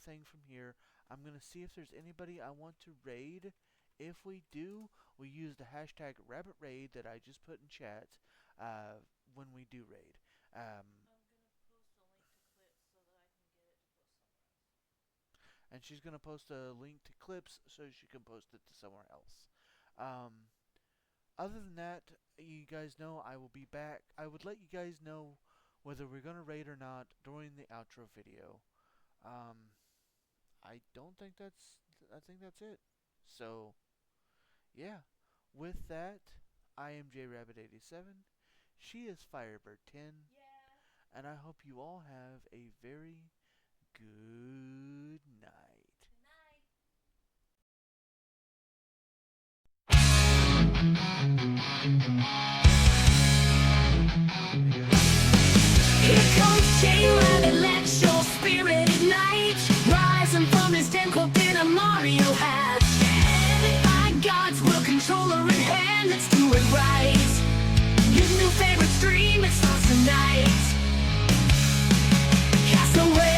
thing from here. I'm going to see if there's anybody I want to raid. If we do, we use the hashtag RabbitRaid that I just put in chat when we do raid. I'm gonna post a link to clips so that I can get it to post somewhere else. And she's going to post a link to clips so she can post it to somewhere else. Other than that, you guys know I will be back. I would let you guys know whether we're going to raid or not during the outro video. I think that's it. So, yeah. With that, I am JRabbit87. She is Firebird10. Yeah. And I hope you all have a very good night. Good night. Here comes J-Rabbit, let your spirit ignite. Rising from his den, cloaked in a Mario hat. Heaven by gods will control her in hand. Let's do it right. Your new favorite stream, it starts tonight. Cast away.